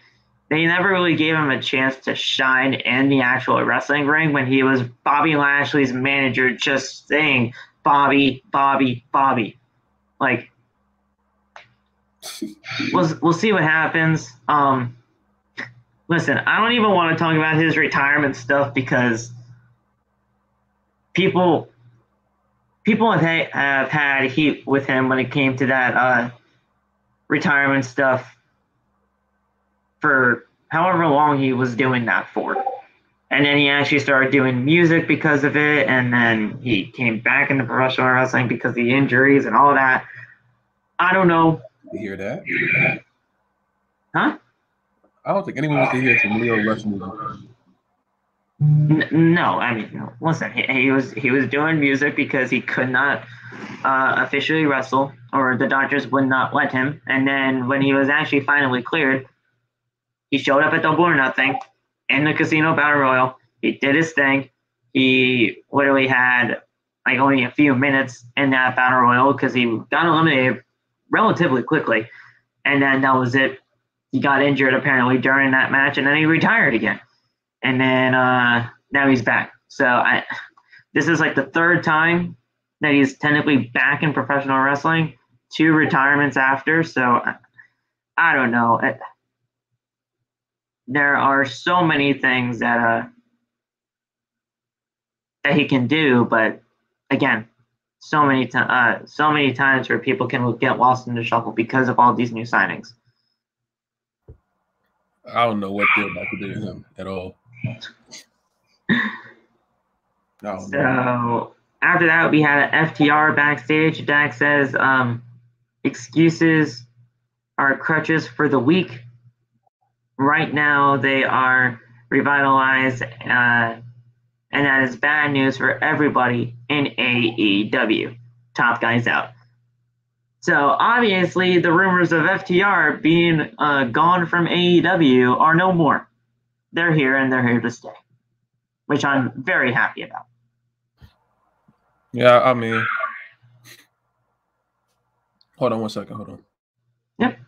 S1: they never really gave him a chance to shine in the actual wrestling ring when he was Bobby Lashley's manager, just saying Bobby. Like, we'll see what happens. Listen, I don't even want to talk about his retirement stuff because people have had heat with him when it came to that retirement stuff for however long he was doing that for. And then he actually started doing music because of it, and then he came back into professional wrestling because of the injuries and all that. I don't know.
S2: You hear that?
S1: Huh?
S2: I don't think anyone wants to hear some Lio Rush music.
S1: No, I mean, no. Listen, he was doing music because he could not officially wrestle, or the doctors would not let him. And then when he was actually finally cleared, he showed up at Double or Nothing in the Casino Battle Royal. He did his thing. He literally had like only a few minutes in that Battle Royal because he got eliminated relatively quickly. And then that was it. He got injured apparently during that match, and then he retired again. And then now he's back. So this is like the third time that he's technically back in professional wrestling, 2 retirements after. So I don't know. There are so many things that he can do, but again, so many times where people can get lost in the shuffle because of all these new signings.
S2: I don't know what they're about to do to him at all.
S1: So after that, we had an FTR backstage. Dak says excuses are crutches for the weak. Right now, they are revitalized, and that is bad news for everybody in AEW. Top guys out. So obviously, the rumors of FTR being gone from AEW are no more. They're here, and they're here to stay, which I'm very happy about.
S2: Yeah, I mean, hold on one second. Hold on.
S1: Yep.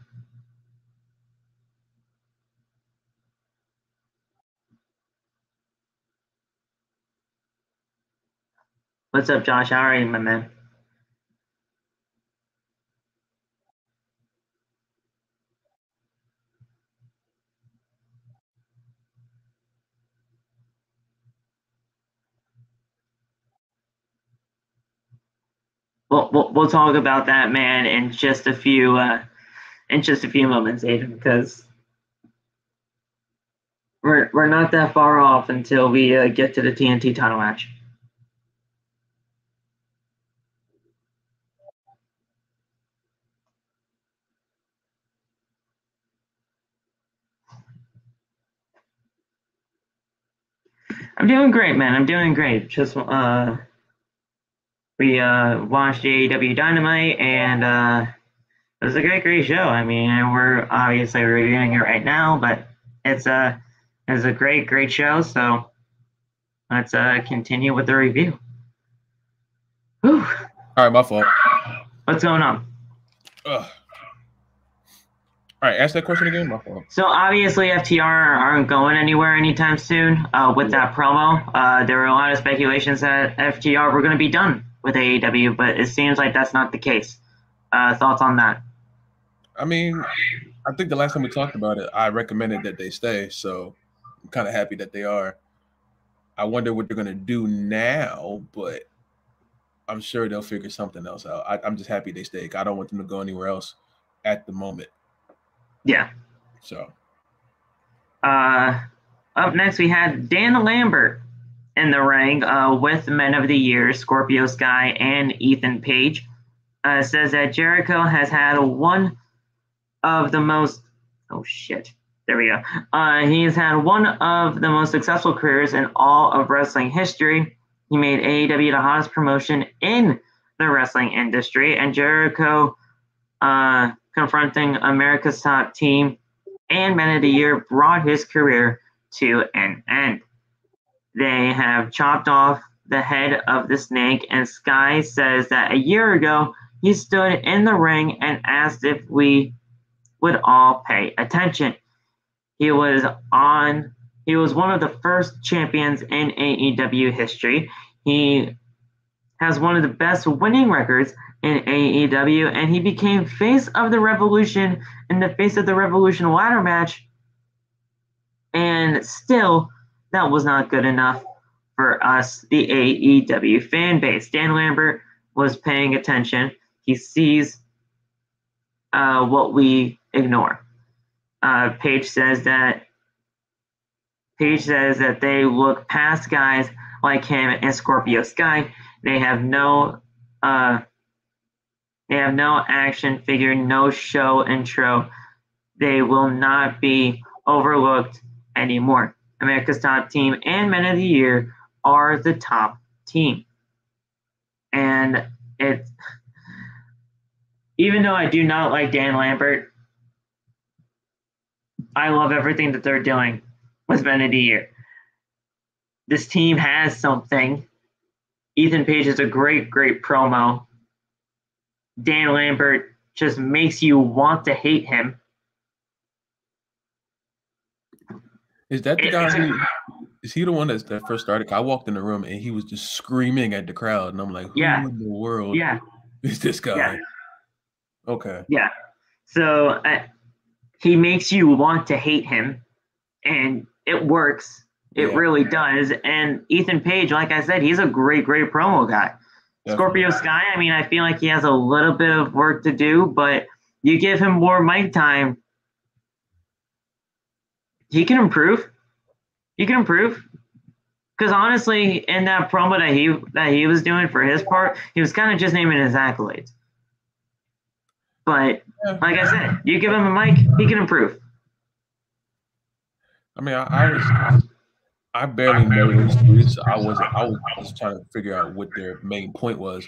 S1: What's up, Josh? How are you, my man? We'll talk about that, man, in just a few moments, Aiden, because we're not that far off until we get to the TNT title match. I'm doing great, man. I'm doing great. Just We watched AEW Dynamite, and it was a great show. I mean, and we're obviously reviewing it right now, but it's a great show. So let's continue with the review. Whew.
S2: All right, my fault.
S1: What's going on?
S2: Ugh. All right, ask that question again. My fault.
S1: So obviously FTR aren't going anywhere anytime soon with that promo. There were a lot of speculations that FTR were going to be done with AEW, but it seems like that's not the case. Thoughts on that?
S2: I mean, I think the last time we talked about it, I recommended that they stay, so I'm kind of happy that they are. I wonder what they're going to do now, but I'm sure they'll figure something else out. I'm just happy they stay. I don't want them to go anywhere else at the moment.
S1: Yeah.
S2: So.
S1: Up next, we had Dan Lambert in the ring with Men of the Year, Scorpio Sky, and Ethan Page. Says that Jericho has had one of the most... Oh, shit. There we go. He's had one of the most successful careers in all of wrestling history. He made AEW the hottest promotion in the wrestling industry, and Jericho confronting America's Top Team and Men of the Year brought his career to an end. They have chopped off the head of the snake, and Sky says that a year ago he stood in the ring and asked if we would all pay attention. He was one of the first champions in AEW history. He has one of the best winning records in AEW, and he became face of the Revolution in the Face of the Revolution ladder match. And still, that was not good enough for us, the AEW fan base. Dan Lambert was paying attention. He sees what we ignore. Paige says that they look past guys like him and Scorpio Sky. They have no action figure, no show intro. They will not be overlooked anymore. America's Top Team and Men of the Year are the top team. And even though I do not like Dan Lambert, I love everything that they're doing with Men of the Year. This team has something. Ethan Page is a great promo. Dan Lambert just makes you want to hate him.
S2: Is that the guy is he the one that first started? I walked in the room and he was just screaming at the crowd, and I'm like, who in the world is this guy?
S1: Yeah.
S2: Okay.
S1: Yeah. So he makes you want to hate him, and it works. It really does. And Ethan Page, like I said, he's a great promo guy. Definitely. Scorpio Sky, I mean, I feel like he has a little bit of work to do, but you give him more mic time, he can improve. Because honestly, in that promo that he was doing for his part, he was kind of just naming his accolades. But like I said, you give him a mic, he can improve.
S2: I mean, I barely know these dudes. I was trying to figure out what their main point was,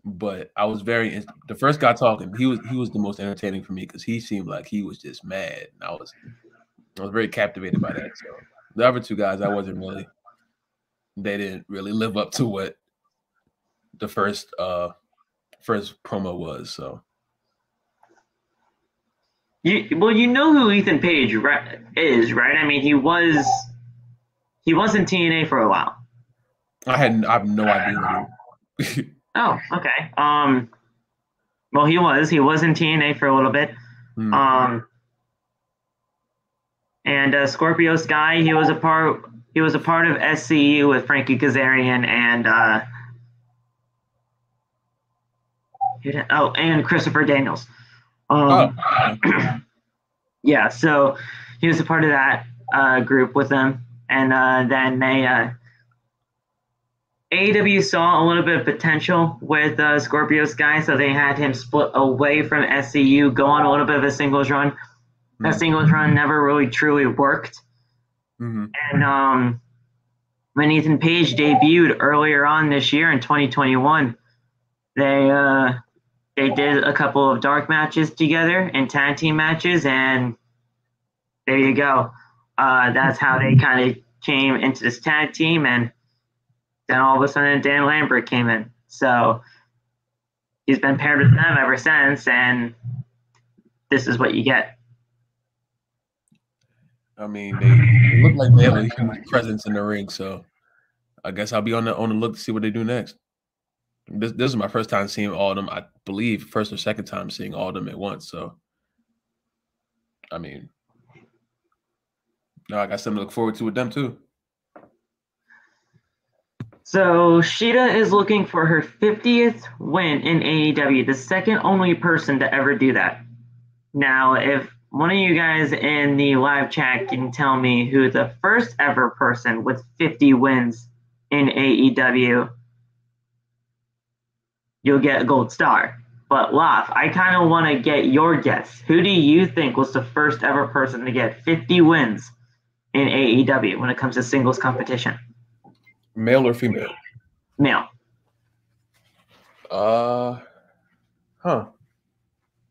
S2: but I was the first guy talking. He was the most entertaining for me because he seemed like he was just mad, and I was very captivated by that. So the other two guys, they didn't really live up to what the first promo was. So.
S1: You know who Ethan Page is, right? I mean, he was in TNA for a while.
S2: I have no idea.
S1: Oh, okay. Well, he was in TNA for a little bit. And Scorpio Sky, he was a part of SCU with Frankie Kazarian and Christopher Daniels. Yeah, so he was a part of that group with them, and then AEW saw a little bit of potential with Scorpio Sky, so they had him split away from SCU, go on a little bit of a singles run. That singles run never really truly worked. And when Ethan Page debuted earlier on this year in 2021, they did a couple of dark matches together and tag team matches, and there you go. That's how they kind of came into this tag team, and then all of a sudden Dan Lambert came in. So he's been paired with them ever since, and this is what you get.
S2: I mean, they look like they have a huge presence in the ring, so I guess I'll be on the look to see what they do next. This is my first time seeing all of them. I believe first or second time seeing all of them at once. So, I mean, I got something to look forward to with them too.
S1: So Shida is looking for her 50th win in AEW, the second only person to ever do that. Now, if one of you guys in the live chat can tell me who the first ever person with 50 wins in AEW, you'll get a gold star. But Loth, I kind of want to get your guess. Who do you think was the first ever person to get 50 wins in AEW when it comes to singles competition?
S2: Male or female?
S1: Male.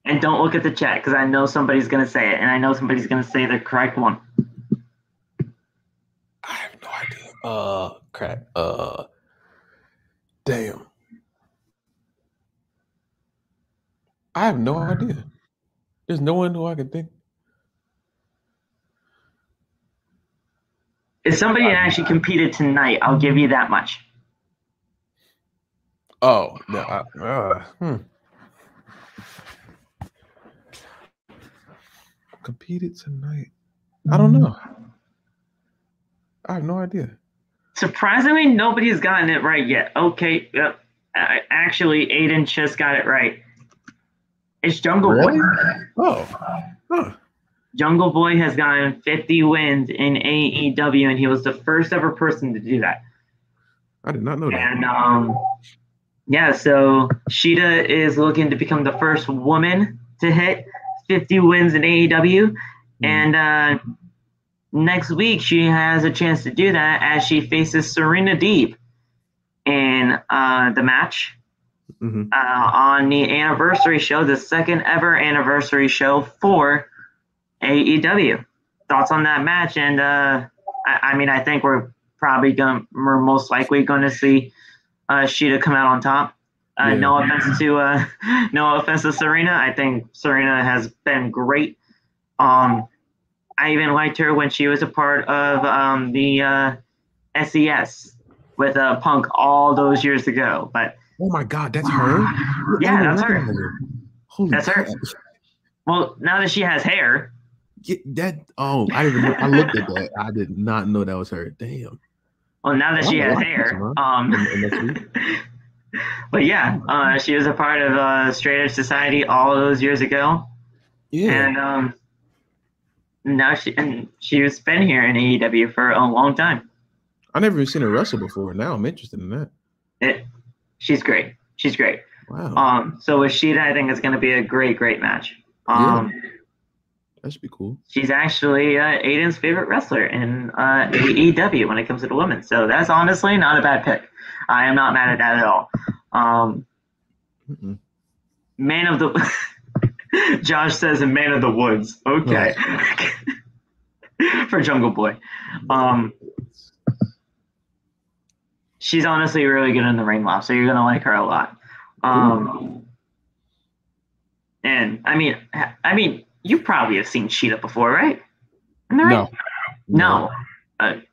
S1: And don't look at the chat because I know somebody's going to say it, and I know somebody's going to say the correct one.
S2: I have no idea. Crap. Damn. I have no idea. There's no one who I can think.
S1: If somebody actually competed tonight, I'll give you that much.
S2: Oh, no. Competed tonight. I don't know. I have no idea.
S1: Surprisingly, nobody's gotten it right yet. Okay, yep. Actually, Aiden just got it right. It's Jungle Boy.
S2: Oh. Huh.
S1: Jungle Boy has gotten 50 wins in AEW, and he was the first ever person to do that.
S2: I did not know that.
S1: And yeah, so Shida is looking to become the first woman to hit 50 wins in AEW. And next week, she has a chance to do that as she faces Serena Deeb in the match on the anniversary show, the second ever anniversary show for AEW. Thoughts on that match? And I mean, I think we're most likely going to see Shida come out on top. No offense to Serena. I think Serena has been great. I even liked her when she was a part of the SES with Punk all those years ago. But
S2: oh my God, that's her?
S1: Yeah, that's her.
S2: Holy
S1: that's her. Well, now that she has hair.
S2: I looked at that. I did not know that was her. Damn.
S1: Well, now that she has hair. But yeah, she was a part of Straight Edge Society all those years ago. Yeah. And now she's been here in AEW for a long time.
S2: I never even seen her wrestle before. Now I'm interested in that.
S1: She's great. She's great.
S2: Wow.
S1: So with Shida, I think it's going to be a great match.
S2: That should be cool.
S1: She's actually Aiden's favorite wrestler in AEW when it comes to the women. So that's honestly not a bad pick. I am not mad at that at all. Man of the Josh says Man of the Woods. Okay. For Jungle Boy. She's honestly really good in the ring loft, so you're gonna like her a lot. And I mean, you probably have seen Shida before, right? In the ring? No.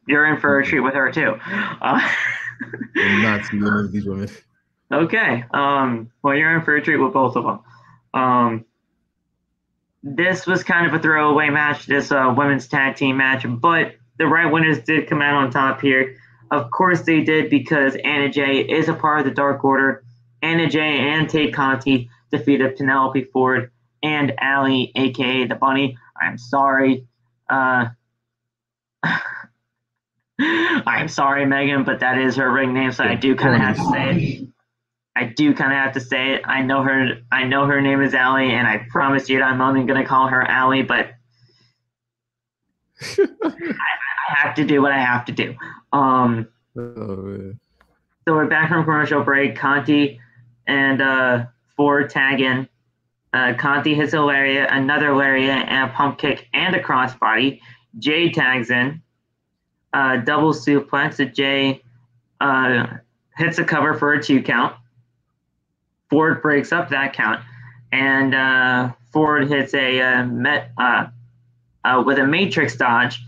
S1: You're in for a treat with her too.
S2: I'm not seeing any of these women.
S1: Okay. Well, you're in for a treat with both of them. This was kind of a throwaway match, this women's tag team match, but the right winners did come out on top here. Of course they did, because Anna Jay is a part of the Dark Order. Anna Jay and Tate Conti defeated Penelope Ford and Allin, a.k.a. The Bunny. I'm sorry. I'm sorry, Megan, but that is her ring name, so I do kind of have to say it. I know her name is Allie, and I promise you I'm only going to call her Allie, but I have to do what I have to do.
S3: Oh, man.
S1: So we're back from commercial break. Conti and Ford tag in. Conti hits a lariat, another lariat, and a pump kick and a crossbody. Jay tags in. Double suplex. Jay hits a cover for a 2 count. Ford breaks up that count. And Ford hits a with a matrix dodge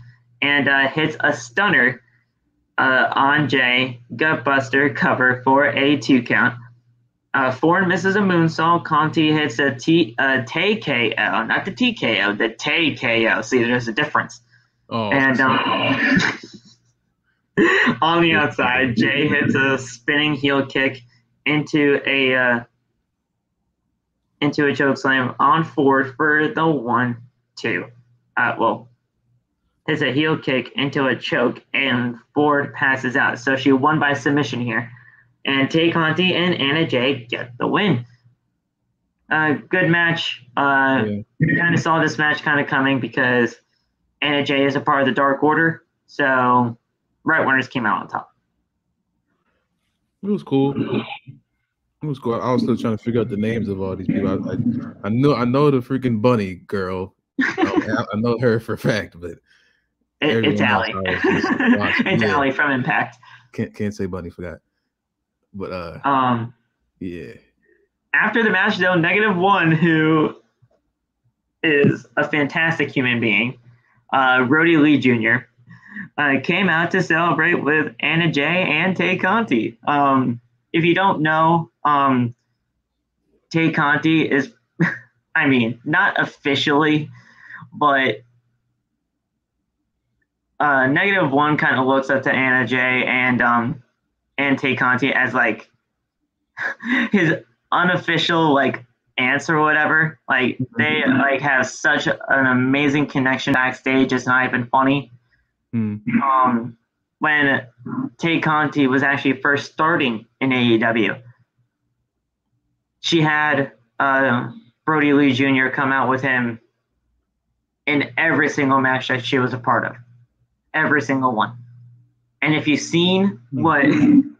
S1: and hits a stunner on Jay. Gutbuster cover for a 2 count. Ford misses a moonsault. Conti hits a TKO, not the TKO, the TKO. See, there's a difference.
S3: Oh.
S1: And on the outside, Jay hits a spinning heel kick into a chokeslam on Ford for the 1-2. Hits a heel kick into a choke, and Ford passes out. So she won by submission here. And Tay Conti and Anna Jay get the win. Good match. Kind of saw this match kind of coming because Anna Jay is a part of the Dark Order. So Right Winners came out on top.
S3: It was cool. I was still trying to figure out the names of all these people. I know the freaking bunny girl. I know her for a fact, but
S1: it's Allie. It's Allie from Impact.
S3: Can't say bunny for that. But yeah.
S1: After the match, though, -1, who is a fantastic human being, Brodie Lee Jr., came out to celebrate with Anna Jay and Tay Conti. If you don't know, Tay Conti is, I mean, not officially, but -1 kind of looks up to Anna Jay and Tay Conti as like his unofficial like aunts or whatever. Like they like have such an amazing connection backstage. It's not even funny. When Tay Conti was actually first starting in AEW, she had Brodie Lee Jr. come out with him in every single match that she was a part of. Every single one. And if you've seen -1,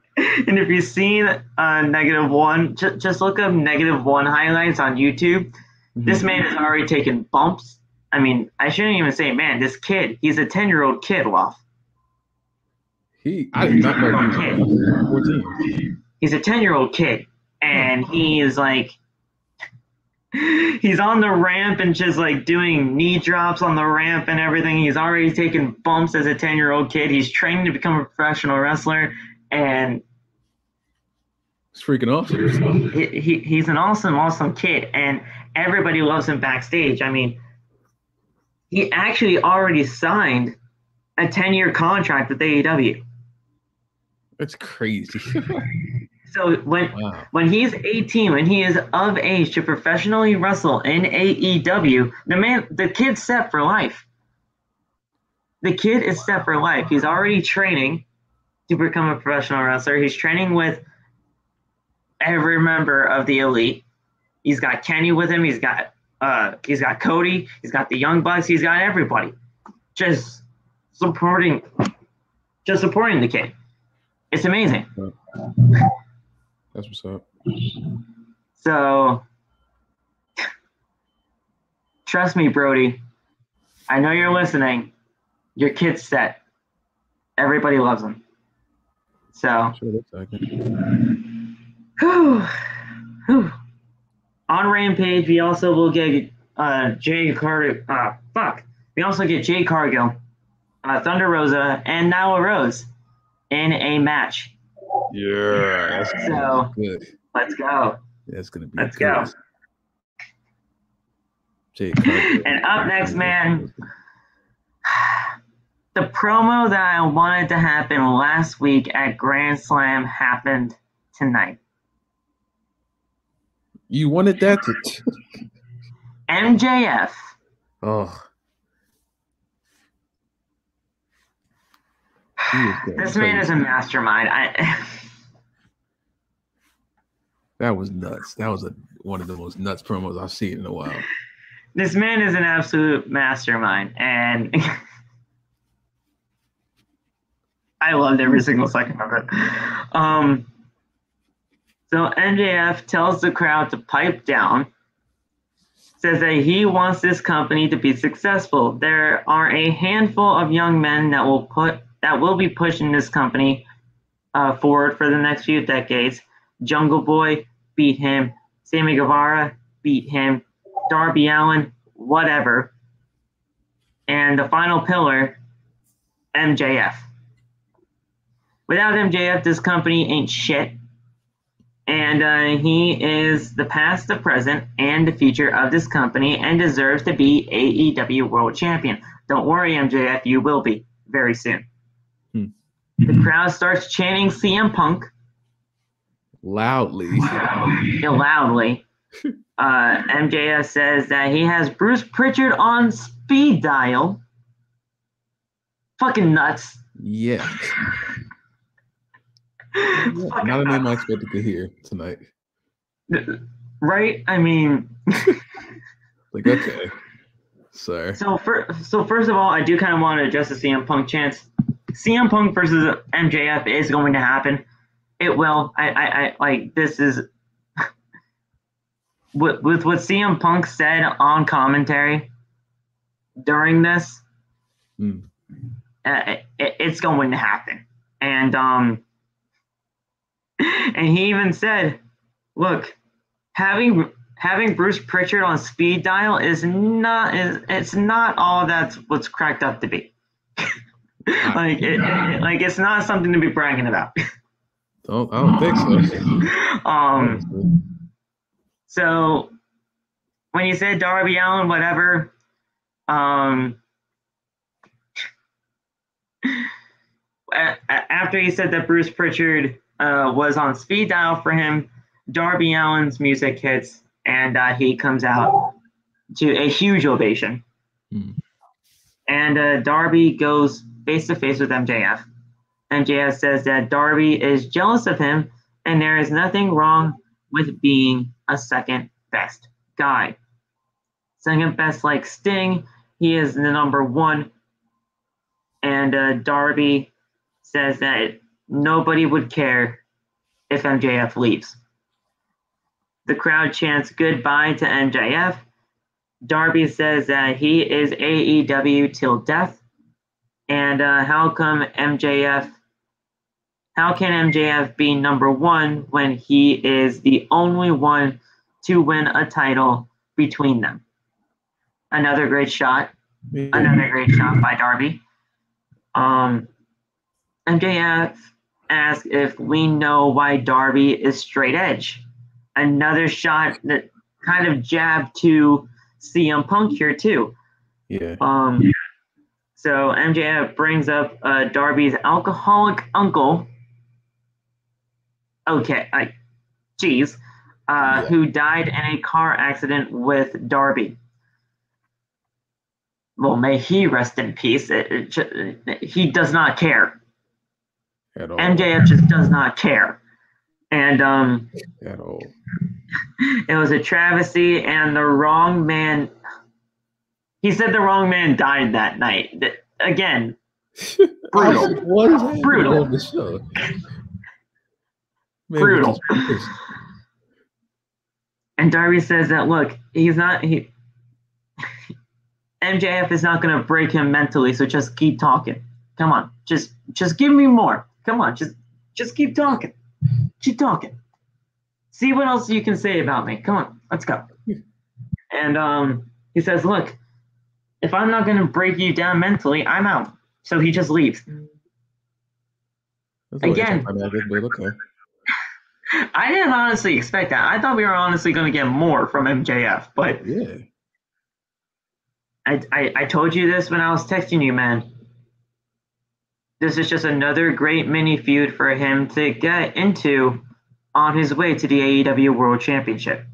S1: just look up -1 highlights on YouTube. This man has already taken bumps. I mean, I shouldn't even say man, this kid, he's a 10-year-old kid, Loft.
S3: I did not know he was 14.
S1: He's a 10-year-old kid, and he's like, he's on the ramp and just like doing knee drops on the ramp and everything. He's already taken bumps as a 10-year-old kid. He's training to become a professional wrestler, and
S3: it's freaking awesome.
S1: He's an awesome kid, and everybody loves him backstage. I mean, he actually already signed a 10-year contract with AEW.
S3: That's crazy.
S1: So when he's 18, when he is of age to professionally wrestle in AEW, the kid's set for life. The kid is set for life. He's already training to become a professional wrestler. He's training with every member of the Elite. He's got Kenny with him. He's got Cody. He's got the Young Bucks. He's got everybody. Just supporting the kid. It's amazing.
S3: That's what's up.
S1: So, trust me, Brodie. I know you're listening. Your kid's set. Everybody loves him. So,
S3: Sure looks like it.
S1: On Rampage, we also will get Jay Cargill. We also get Jay Cargill, Thunder Rosa, and Nyla Rose in a match.
S3: Yeah, that's
S1: so
S3: good.
S1: Let's go.
S3: That's gonna be.
S1: Let's
S3: good.
S1: go. And up next, man, the promo that I wanted to happen last week at Grand Slam happened tonight.
S3: You wanted that to
S1: MJF.
S3: Oh.
S1: This man is a mastermind.
S3: That was nuts. That was one of the most nuts promos I've seen in a while.
S1: This man is an absolute mastermind, and I loved every single second of it. So MJF tells the crowd to pipe down, says that he wants this company to be successful. There are a handful of young men that will be pushing this company forward for the next few decades. Jungle Boy beat him. Sammy Guevara beat him. Darby Allin, whatever. And the final pillar, MJF. Without MJF, this company ain't shit. And he is the past, the present, and the future of this company and deserves to be AEW World Champion. Don't worry, MJF, you will be very soon. The crowd starts chanting CM Punk.
S3: Loudly.
S1: MJF says that he has Bruce Pritchard on speed dial. Fucking nuts.
S3: Yeah. Not a name I expected to hear tonight.
S1: Right? I mean,
S3: like, okay, sir.
S1: So first of all, I do kind of want to address the CM Punk chance. CM Punk versus MJF is going to happen. It will. I like this is with what CM Punk said on commentary during this. It's going to happen, and he even said, "Look, having Bruce Pritchard on speed dial it's not all that's what's cracked up to be. like it's not something to be bragging about."
S3: I don't think so.
S1: So when you said Darby Allin, whatever, after he said that Bruce Pritchard was on speed dial for him, Darby Allin's music hits, and he comes out to a huge ovation. And Darby goes face to face with MJF. MJF says that Darby is jealous of him, and there is nothing wrong with being a second best guy. Second best like Sting, he is the number one. And Darby says that nobody would care if MJF leaves. The crowd chants goodbye to MJF. Darby says that he is AEW till death. And how can MJF be number one when he is the only one to win a title between them? Another great shot. Another great shot by Darby. MJF asks if we know why Darby is straight edge. Another shot that kind of jabbed to CM Punk here too.
S3: Yeah.
S1: So MJF brings up Darby's alcoholic uncle. Okay, who died in a car accident with Darby. Well, may he rest in peace. He does not care.
S3: At all.
S1: MJF just does not care. And
S3: at all.
S1: It was a travesty, and the wrong man. He said the wrong man died that night. Again, brutal.
S3: What is happening
S1: Brutal.
S3: on the show? Man,
S1: Brutal. And Darby says that, look, MJF is not going to break him mentally, so just keep talking. Come on, just give me more. Come on, just keep talking. Keep talking. See what else you can say about me. Come on, let's go. And he says, look, if I'm not going to break you down mentally, I'm out. So he just leaves. Again,
S3: but okay.
S1: I didn't honestly expect that. I thought we were honestly going to get more from MJF, but
S3: yeah.
S1: I told you this when I was texting you, man. This is just another great mini feud for him to get into on his way to the AEW World Championship.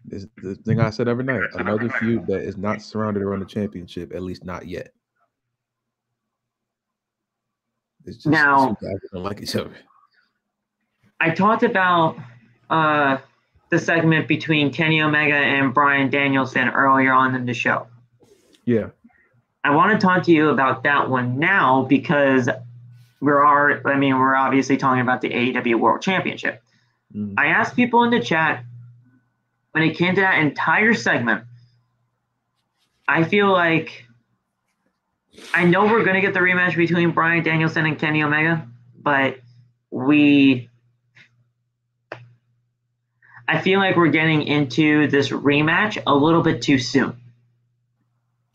S3: This is the thing I said every night. Another feud that is not surrounded around the championship, at least not yet. It's just
S1: now,
S3: two guys that don't like each other.
S1: I talked about the segment between Kenny Omega and Bryan Danielson earlier on in the show.
S3: Yeah.
S1: I want to talk to you about that one now because we're obviously talking about the AEW World Championship. I asked people in the chat when it came to that entire segment. I feel like I know we're going to get the rematch between Bryan Danielson and Kenny Omega, but I feel like we're getting into this rematch a little bit too soon.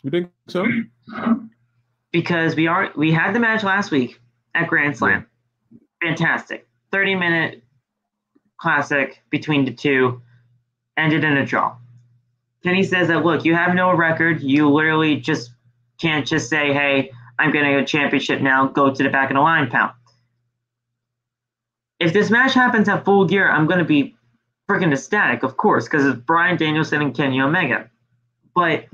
S3: You think so?
S1: Because we had the match last week at Grand Slam. Yeah. Fantastic. 30-minute classic between the two. Ended in a draw. Kenny says that, look, you have no record. You literally just can't just say, hey, I'm getting a championship now. Go to the back of the line, pal. If this match happens at Full Gear, I'm going to be freaking ecstatic, of course, because it's Bryan Danielson and Kenny Omega. But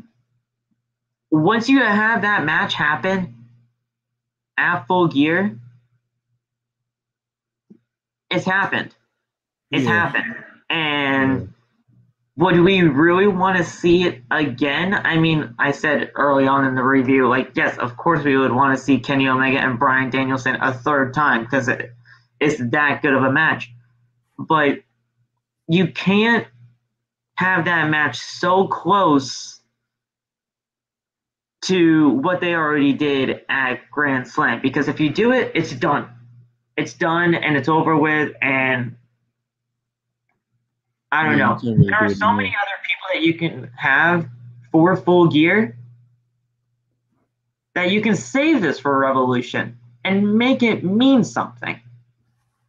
S1: once you have that match happen at Full Gear, it's happened. It's happened. And would we really want to see it again? I mean, I said early on in the review, like, yes, of course we would want to see Kenny Omega and Bryan Danielson a third time because it's that good of a match. But you can't have that match so close to what they already did at Grand Slam, because if you do it, it's done. It's done and it's over with, and I don't know. There are so many other people that you can have for Full Gear that you can save this for Revolution and make it mean something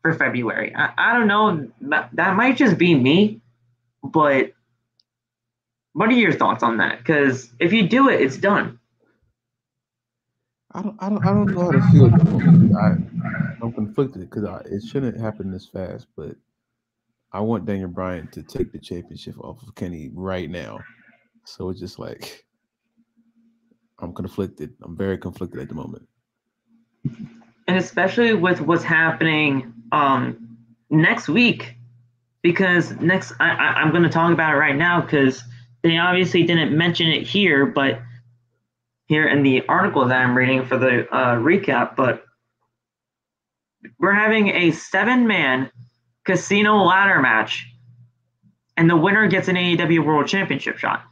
S1: for February. I don't know. That might just be me, but what are your thoughts on that? Because if you do it, it's done.
S3: I don't know how to feel at the moment. I'm conflicted because it shouldn't happen this fast, but I want Daniel Bryan to take the championship off of Kenny right now. So it's just like I'm conflicted. I'm very conflicted at the moment.
S1: And especially with what's happening next week, because I'm going to talk about it right now because they obviously didn't mention it here, but here in the article that I'm reading for the recap, but we're having a 7-man casino ladder match, and the winner gets an AEW World Championship shot.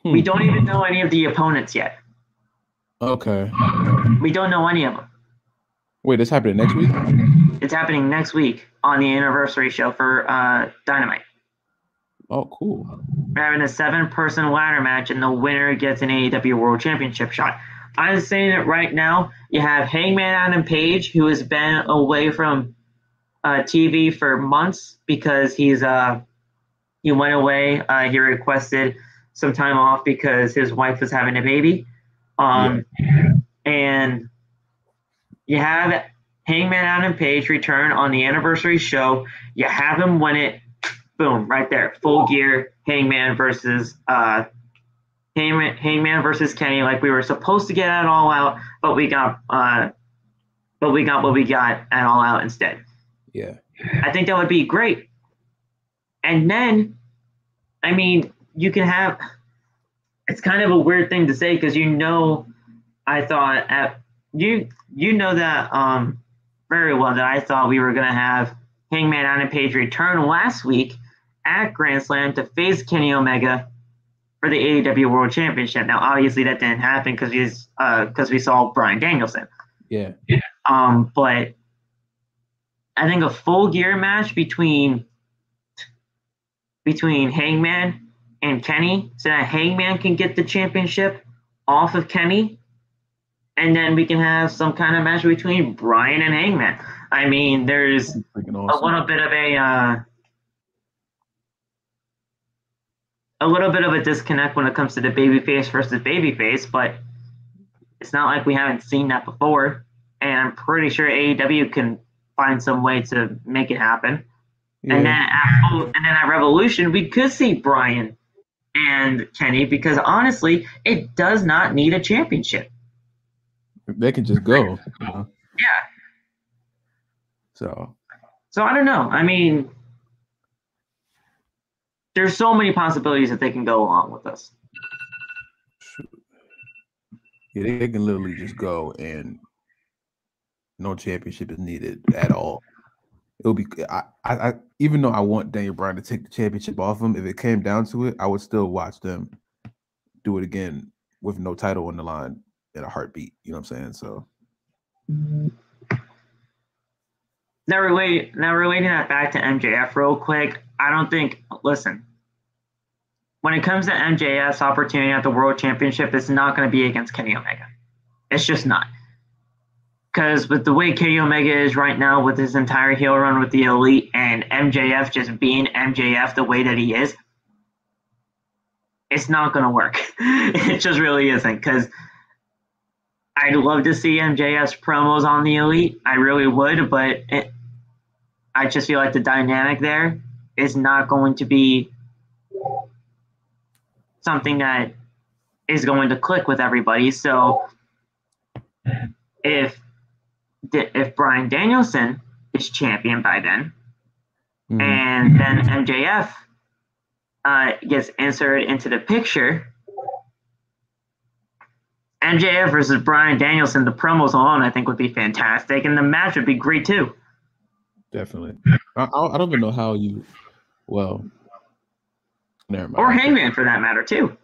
S1: We don't even know any of the opponents yet.
S3: Okay.
S1: We don't know any of them.
S3: Wait, this happening next week?
S1: It's happening next week on the anniversary show for Dynamite.
S3: Oh, cool.
S1: We're having a 7-person ladder match, and the winner gets an AEW World Championship shot. I'm saying it right now. You have Hangman Adam Page, who has been away from TV for months because he went away. He requested some time off because his wife was having a baby. And you have Hangman Adam Page return on the anniversary show. You have him win it. Boom, right there. Full Gear, Hangman versus Hangman versus Kenny, like we were supposed to get at All Out, but we got what we got at All Out instead.
S3: Yeah.
S1: I think that would be great. And then, I mean, you can have, it's kind of a weird thing to say because I thought you know that very well that I thought we were going to have Hangman Adam Page return last week at Grand Slam to face Kenny Omega for the AEW World Championship. Now, obviously, that didn't happen because we saw Bryan Danielson.
S3: Yeah.
S1: But I think a Full Gear match between Hangman and Kenny, so that Hangman can get the championship off of Kenny, and then we can have some kind of match between Bryan and Hangman. I mean, there's a little bit of a disconnect when it comes to the babyface versus babyface, but it's not like we haven't seen that before, and I'm pretty sure AEW can find some way to make it happen. Yeah. And then at Revolution, we could see Bryan and Kenny because honestly, it does not need a championship.
S3: They can just go.
S1: Yeah.
S3: So
S1: I don't know. I mean, there's so many possibilities that they can go along with this.
S3: Yeah, they can literally just go and no championship is needed at all. It'll be I even though I want Daniel Bryan to take the championship off him, if it came down to it, I would still watch them do it again with no title on the line in a heartbeat. You know what I'm saying? So
S1: now relating that back to MJF real quick, I don't think when it comes to MJF's opportunity at the World Championship, it's not going to be against Kenny Omega. It's just not. Because with the way Kenny Omega is right now with his entire heel run with the Elite and MJF just being MJF the way that he is, it's not going to work. It just really isn't. Because I'd love to see MJF's promos on the Elite. I really would. But I just feel like the dynamic there is not going to be something that is going to click with everybody. So if Bryan Danielson is champion by then, and then MJF gets inserted into the picture, MJF versus Bryan Danielson, the promos alone, I think, would be fantastic, and the match would be great too.
S3: Definitely. I don't even know how you. Well, never mind.
S1: Or Hangman for that matter too.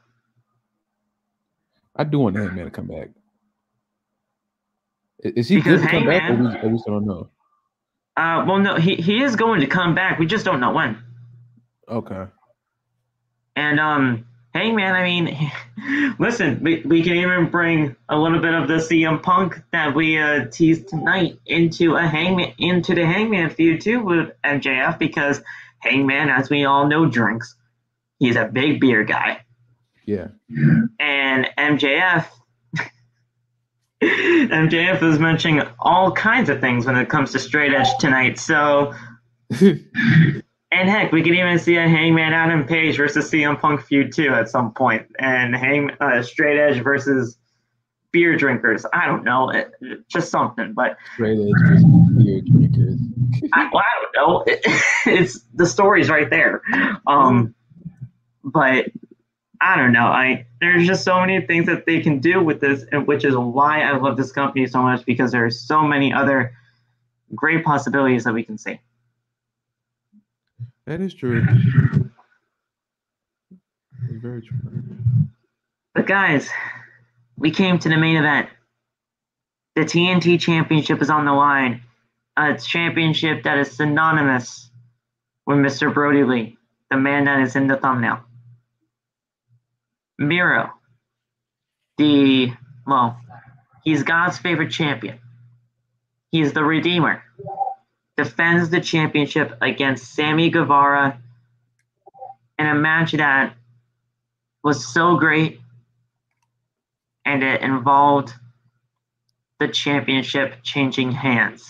S3: I do want Hangman to come back. Is he good to come back, or we still don't know?
S1: Well, no, he is going to come back. We just don't know when.
S3: Okay.
S1: And Hangman, I mean, listen, we can even bring a little bit of the CM Punk that we teased tonight into the Hangman feud too with MJF, because Hangman, as we all know, drinks. He's a big beer guy.
S3: Yeah.
S1: And MJF is mentioning all kinds of things when it comes to straight edge tonight. So, and heck, we could even see a Hangman Adam Page versus CM Punk feud too at some point, and straight edge versus beer drinkers. I don't know, just something. But
S3: straight edge versus beer drinkers.
S1: I don't know. It's the story's right there. But I don't know. There's just so many things that they can do with this, and which is why I love this company so much, because there are so many other great possibilities that we can see.
S3: That is true. It's very true.
S1: But guys, we came to the main event. The TNT Championship is on the line. It's championship that is synonymous with Mr. Brodie Lee, the man that is in the thumbnail. Miro, he's God's favorite champion. He's the Redeemer. Defends the championship against Sammy Guevara in a match that was so great, and it involved the championship changing hands.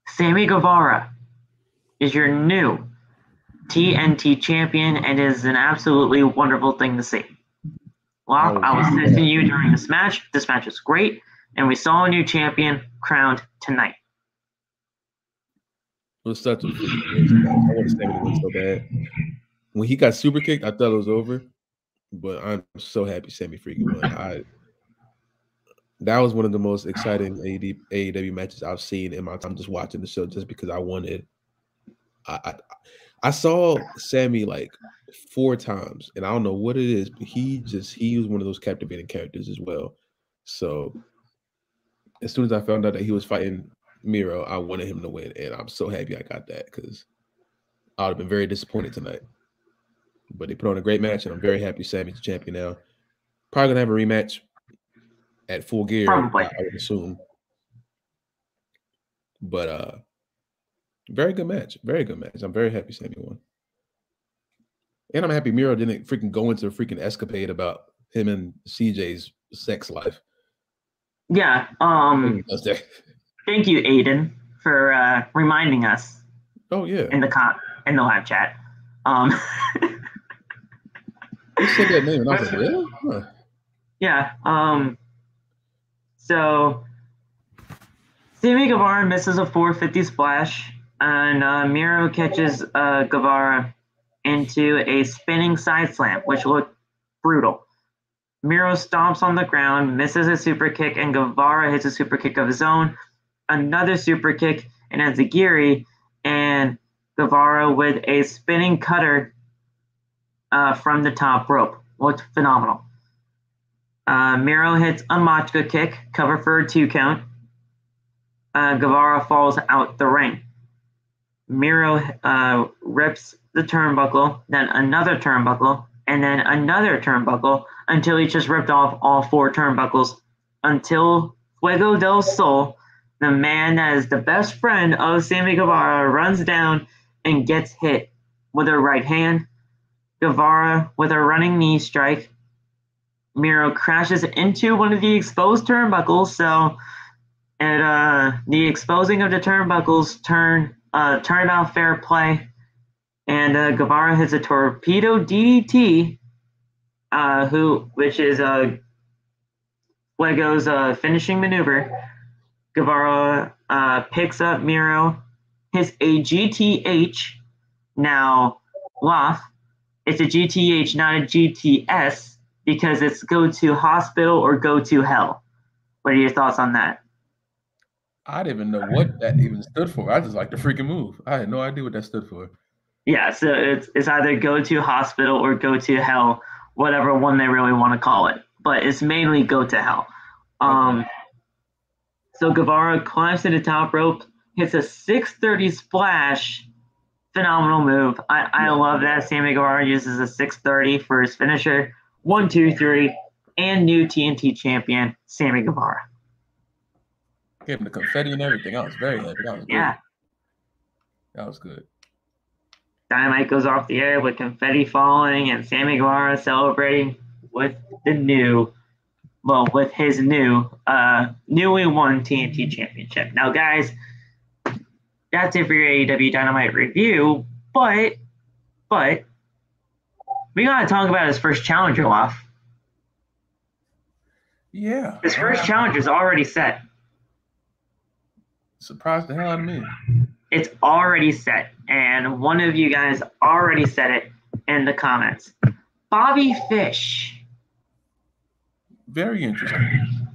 S1: Sammy Guevara is your new TNT champion, and it is an absolutely wonderful thing to see. Well, I was texting you during this match. This match was great, and we saw a new champion crowned tonight.
S3: It was such a freaking I want Sammy to win so bad. When he got super kicked, I thought it was over, but I'm so happy Sammy freaking won. That was one of the most exciting AEW matches I've seen in my time just watching the show, just because I wanted. I saw Sammy like 4 times, and I don't know what it is, but he was one of those captivating characters as well. So as soon as I found out that he was fighting Miro, I wanted him to win, and I'm so happy I got that, because I would have been very disappointed tonight. But they put on a great match, and I'm very happy Sammy's the champion now. Probably gonna have a rematch at Full Gear,
S1: Probably.
S3: I would assume. But very good match. Very good match. I'm very happy Sammy won. And I'm happy Miro didn't freaking go into a freaking escapade about him and CJ's sex life.
S1: Yeah. Thank you, Aiden, for reminding us.
S3: Oh yeah.
S1: In the live chat.
S3: You said that name, and I was like, really? Huh.
S1: Yeah. So Sammy Guevara misses a 450 splash, and Miro catches Guevara into a spinning side slam, which looked brutal. Miro stomps on the ground, misses a super kick, and Guevara hits a super kick of his own. another super kick and enziguri, and Guevara with a spinning cutter from the top rope. Looked phenomenal. Miro hits a Machka kick, cover for a 2 count. Guevara falls out the ring. Miro rips the turnbuckle, then another turnbuckle, and then another turnbuckle until he just ripped off all 4 turnbuckles until Fuego del Sol, the man that is the best friend of Sammy Guevara, runs down and gets hit with a right hand. Guevara with a running knee strike. Miro crashes into one of the exposed turnbuckles, so the exposing of the turnbuckles turned out fair play, and Guevara hits a torpedo DDT, which is Fuego's finishing maneuver. Guevara picks up Miro, hits a GTH. Now, Loth, it's a GTH, not a GTS, because it's go to hospital or go to hell. What are your thoughts on that?
S2: I didn't even know what that even stood for. I just like the freaking move. I had no idea what that stood for.
S1: Yeah, so it's either go to hospital or go to hell, whatever one they really want to call it. But it's mainly go to hell. Okay. So Guevara climbs to the top rope, hits a 630 splash. Phenomenal move. I love that Sammy Guevara uses a 630 for his finisher. 1, 2, 3, and new TNT champion, Sammy Guevara.
S2: Gave him the confetti and everything. I was very happy. That was good. Yeah. That was good.
S1: Dynamite goes off the air with confetti falling and Sammy Guevara celebrating with his new, newly won TNT championship. Now, guys, that's it for your AEW Dynamite review, but we gotta talk about his first challenger, Loth.
S2: Yeah.
S1: His first challenger is already set.
S2: Surprised the hell out of me.
S1: It's already set, and one of you guys already said it in the comments. Bobby Fish.
S2: Very interesting.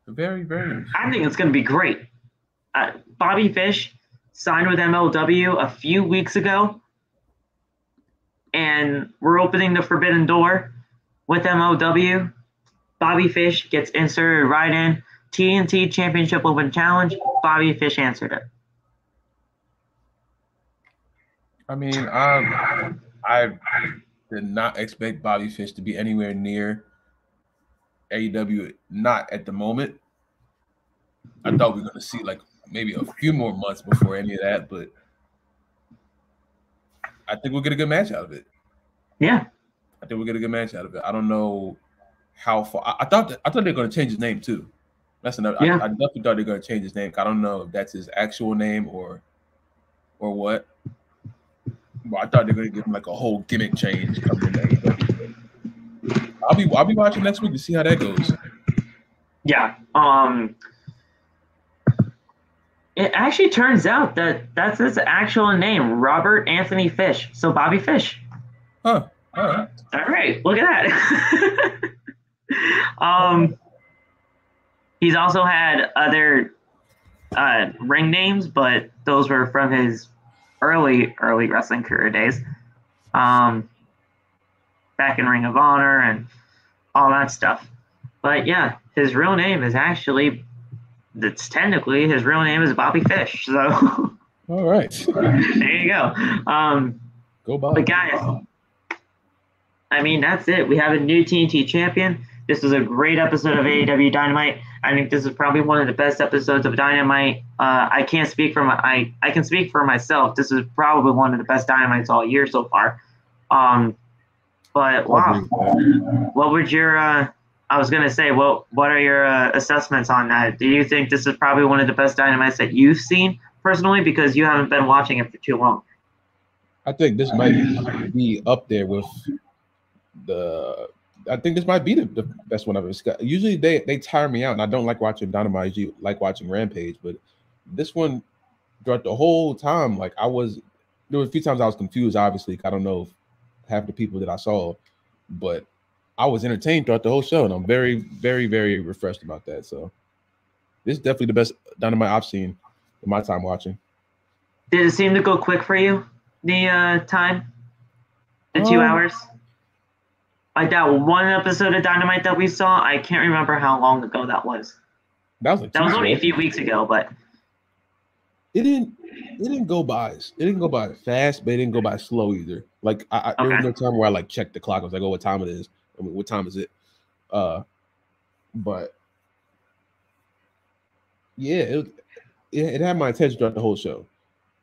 S2: Very, very interesting.
S1: I think it's going to be great. Bobby Fish signed with MLW a few weeks ago, and we're opening the forbidden door with MLW. Bobby Fish gets inserted right in. TNT Championship Open Challenge. Bobby Fish answered it.
S2: I mean, I did not expect Bobby Fish to be anywhere near AEW, not at the moment. I thought we were going to see like maybe a few more months before any of that, but I think we'll get a good match out of it.
S1: Yeah.
S2: I think we'll get a good match out of it. I don't know how far. I thought they were going to change his name too. That's another. Yeah. I definitely thought they were going to change his name. I don't know if that's his actual name or what. Well, I thought they were going to give him like a whole gimmick change coming in AEW. I'll be watching next week to see how that goes.
S1: Yeah. It actually turns out that that's his actual name, Robert Anthony Fish. So Bobby Fish.
S2: Huh. All right.
S1: All right. Look at that. He's also had other ring names, but those were from his early wrestling career days. Back in Ring of Honor and all that stuff. But yeah, his real name is actually, his real name is Bobby Fish. So
S2: all right.
S1: There you go.
S2: Go Bobby.
S1: But guys, I mean, that's it. We have a new TNT champion. This was a great episode of AEW Dynamite. I think this is probably one of the best episodes of Dynamite. I can't speak for I can speak for myself. This is probably one of the best Dynamites all year so far. But wow, what would your I was gonna say, what are your assessments on that? Do you think this is probably one of the best Dynamites that you've seen personally, because you haven't been watching it for too long?
S3: I think this might be up there with I think this might be the best one I've ever seen. Usually they tire me out, and I don't like watching Dynamite. I usually like watching Rampage, but this one, throughout the whole time, like there were a few times I was confused. Obviously, I don't know if half the people that I saw, but I was entertained throughout the whole show, and I'm very, very, very refreshed about that. So this is definitely the best Dynamite I've seen my time watching.
S1: Did it seem to go quick for you? The time, the 2 hours. Like that one episode of Dynamite that we saw, I can't remember how long ago that was.
S3: That was
S1: only a few weeks ago, but
S3: it didn't go by. It didn't go by fast, but it didn't go by slow either. Like there was no time where I like checked the clock. I was like, oh, what time it is? I mean, what time is it? But yeah, it had my attention throughout the whole show.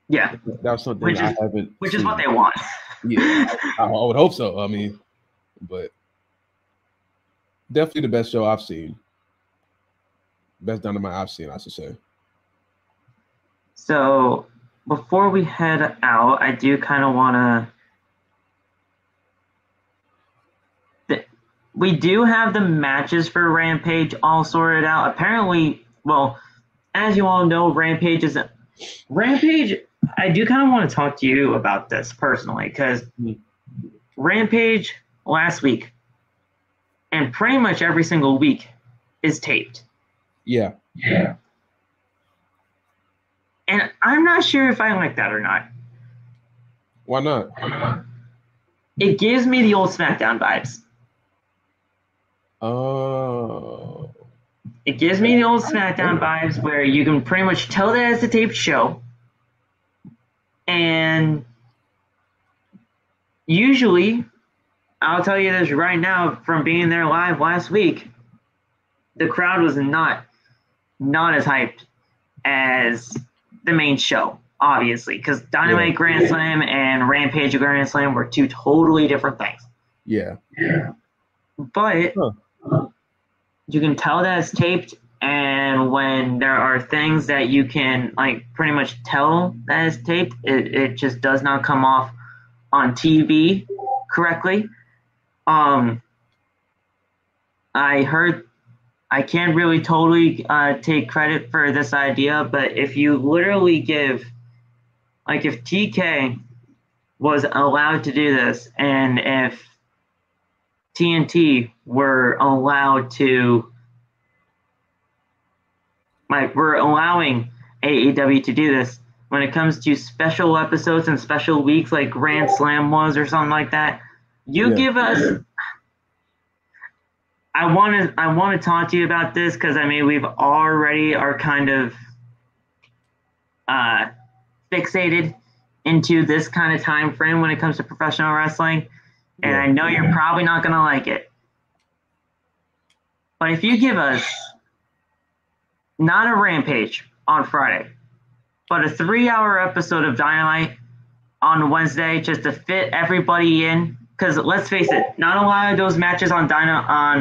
S1: Yeah,
S3: that was something I haven't.
S1: Which is what they want.
S3: Yeah, I would hope so. I mean, but definitely the best show I've seen. Best Dynamite I've seen, I should say.
S1: So before we head out, I do kind of want to. We do have the matches for Rampage all sorted out. Apparently, well, as you all know, Rampage. I do kind of want to talk to you about this personally because Rampage last week and pretty much every single week is taped.
S3: Yeah.
S1: And I'm not sure if I like that or not.
S3: Why not?
S1: It gives me the old SmackDown vibes.
S3: Oh.
S1: It gives me the old SmackDown vibes where you can pretty much tell that it's a taped show. And usually, I'll tell you this right now from being there live last week, the crowd was not as hyped as the main show, obviously, because Dynamite Grand Slam and Rampage Grand Slam were two totally different things.
S3: Yeah.
S1: But you can tell that it's taped, and when there are things that you can like pretty much tell that it's taped, it just does not come off on TV correctly. I can't really totally take credit for this idea, but if you literally give, like if TK was allowed to do this, and if TNT were allowed to, like we're allowing AEW to do this, when it comes to special episodes and special weeks like Grand Slam was or something like that, give us... I want to talk to you about this because I mean we've already are kind of fixated into this kind of time frame when it comes to professional wrestling, and I know you're probably not gonna like it. But if you give us not a Rampage on Friday, but a 3-hour episode of Dynamite on Wednesday just to fit everybody in. Because let's face it, not a lot of those matches on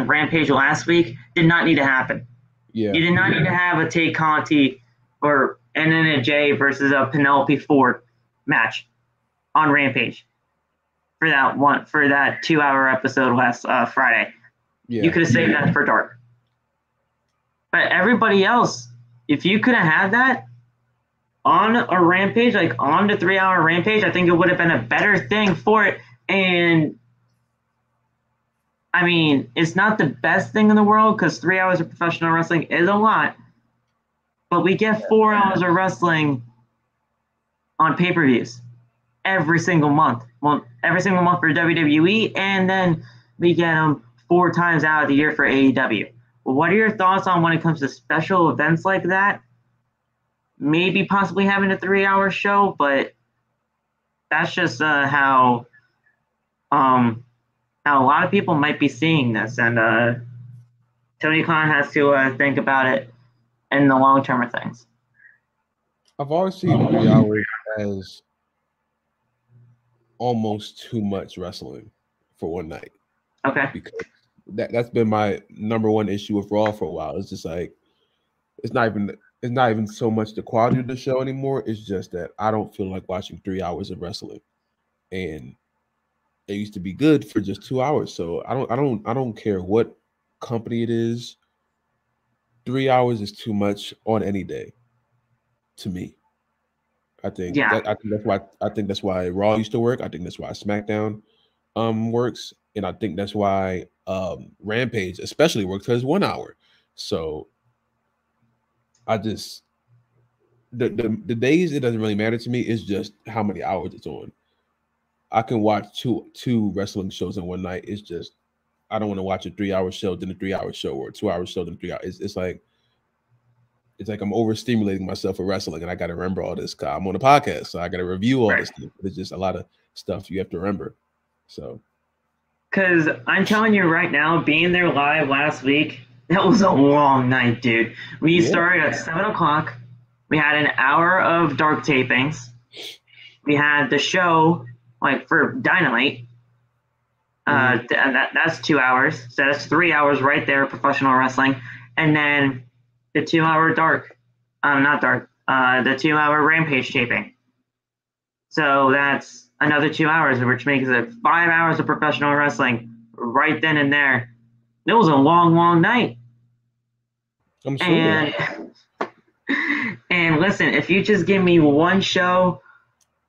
S1: Rampage last week did not need to happen.
S3: Yeah.
S1: You did not need to have a Tay Conti or NNJ versus a Penelope Ford match on Rampage for that 2-hour episode last Friday. Yeah. You could have saved that for Dark. But everybody else, if you could have had that on a Rampage, like on the 3-hour Rampage, I think it would have been a better thing for it. And I mean, it's not the best thing in the world because 3 hours of professional wrestling is a lot, but we get 4 hours of wrestling on pay-per-views every single month. Well, every single month for WWE, and then we get them 4 times out of the year for AEW. What are your thoughts on when it comes to special events like that? Maybe possibly having a 3-hour show, but that's just how a lot of people might be seeing this, and Tony Khan has to think about it in the long term of things.
S3: I've always seen 3 hours as almost too much wrestling for one night.
S1: Okay.
S3: Because that's been my number one issue with Raw for a while. It's just like it's not even so much the quality of the show anymore. It's just that I don't feel like watching 3 hours of wrestling, and it used to be good for just 2 hours. So I don't care what company it is. 3 hours is too much on any day to me. I think that's why Raw used to work. I think that's why SmackDown works, and I think that's why Rampage especially works because it's 1 hour. So the days it doesn't really matter to me. It's just how many hours it's on. I can watch two wrestling shows in one night. It's just I don't want to watch a 3-hour show, then a 3-hour show, or a 2-hour show, then 3 hours. It's like I'm overstimulating myself for wrestling, and I got to remember all this. I'm on a podcast, so I got to review all this stuff. It's just a lot of stuff you have to remember. So,
S1: because I'm telling you right now, being there live last week, that was a long night, dude. We started at 7 o'clock. We had an hour of dark tapings. We had the show like for Dynamite. And that's 2 hours. So that's 3 hours right there, professional wrestling. And then the 2-hour the 2-hour Rampage taping. So that's another 2 hours, which makes it 5 hours of professional wrestling right then and there. It was a long, long night.
S3: I'm sure.
S1: And listen, if you just give me one show,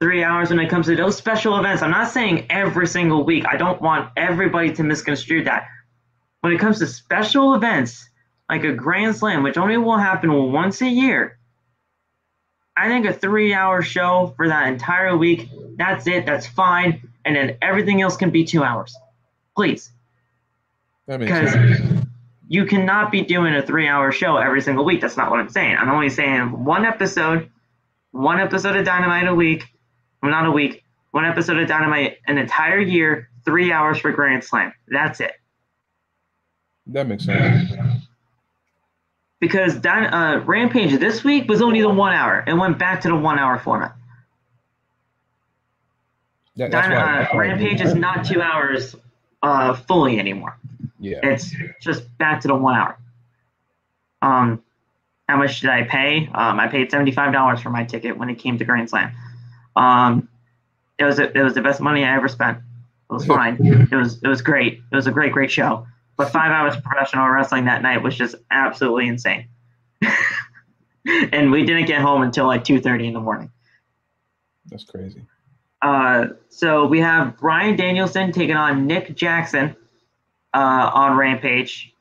S1: 3 hours when it comes to those special events, I'm not saying every single week. I don't want everybody to misconstrue that. When it comes to special events, like a Grand Slam, which only will happen once a year, I think a 3-hour show for that entire week, that's it, that's fine. And then everything else can be 2 hours. Please.
S3: That makes sense.
S1: You cannot be doing a 3-hour show every single week. That's not what I'm saying. I'm only saying one episode of Dynamite a week. Well, not a week. One episode of Dynamite an entire year, 3 hours for Grand Slam. That's it.
S3: That makes sense.
S1: Because Rampage this week was only the 1 hour. It went back to the 1 hour format. Rampage is not 2 hours fully anymore.
S3: Yeah.
S1: It's just back to the 1 hour. How much did I pay? I paid $75 for my ticket when it came to Grand Slam. It was the best money I ever spent. It was fine. It was great. It was a great show. But 5 hours of professional wrestling that night was just absolutely insane. And we didn't get home until like 2:30 in the morning.
S3: That's crazy.
S1: So we have Bryan Danielson taking on Nick Jackson on Rampage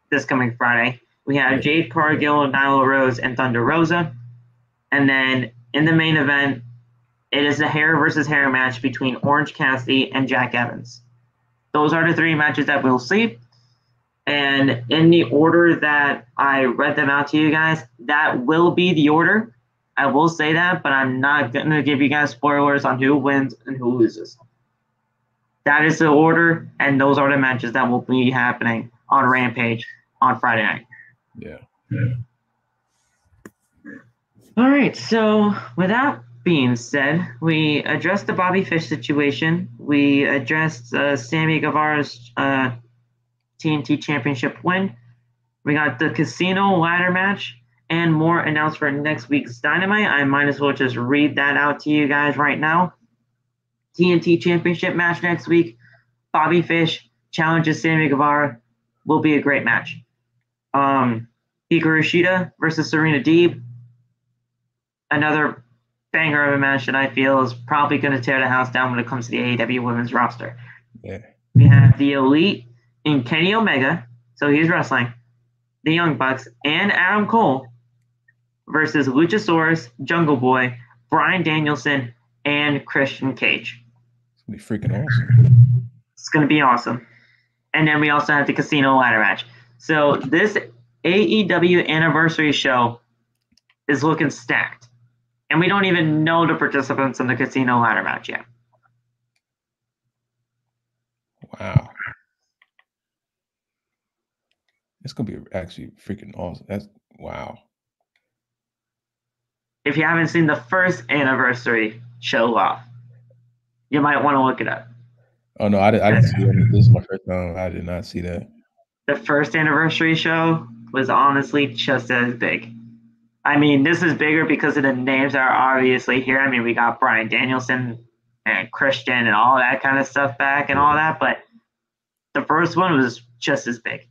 S1: this coming Friday. We have Jade Cargill, Nyla Rose, and Thunder Rosa. And then in the main event, it is a hair versus hair match between Orange Cassidy and Jack Evans. Those are the 3 matches that we'll see. And in the order that I read them out to you guys, that will be the order. I will say that, but I'm not going to give you guys spoilers on who wins and who loses. That is the order, and those are the matches that will be happening on Rampage on Friday night.
S3: Yeah.
S1: All right, so with that being said, we addressed the Bobby Fish situation. We addressed Sammy Guevara's TNT Championship win. We got the Casino ladder match and more announced for next week's Dynamite. I might as well just read that out to you guys right now. TNT Championship match next week. Bobby Fish challenges Sammy Guevara. Will be a great match. Hikaru Shida versus Serena Deeb. Another banger of a match that I feel is probably going to tear the house down when it comes to the AEW women's roster.
S3: Yeah.
S1: We have the Elite in Kenny Omega, so he's wrestling, the Young Bucks, and Adam Cole versus Luchasaurus, Jungle Boy, Bryan Danielson, and Christian Cage.
S3: It's going to be freaking awesome.
S1: It's going to be awesome. And then we also have the Casino ladder match. So this AEW anniversary show is looking stacked. And we don't even know the participants in the Casino ladder match yet.
S3: Wow. It's going to be actually freaking awesome. That's wow.
S1: If you haven't seen the first anniversary show off, you might want to look it up.
S3: Oh, no, I didn't see it. This is my first time. I did not see that.
S1: The first anniversary show was honestly just as big. I mean, this is bigger because of the names that are obviously here. I mean, we got Bryan Danielson and Christian and all that kind of stuff back and all that, but the first one was just as big.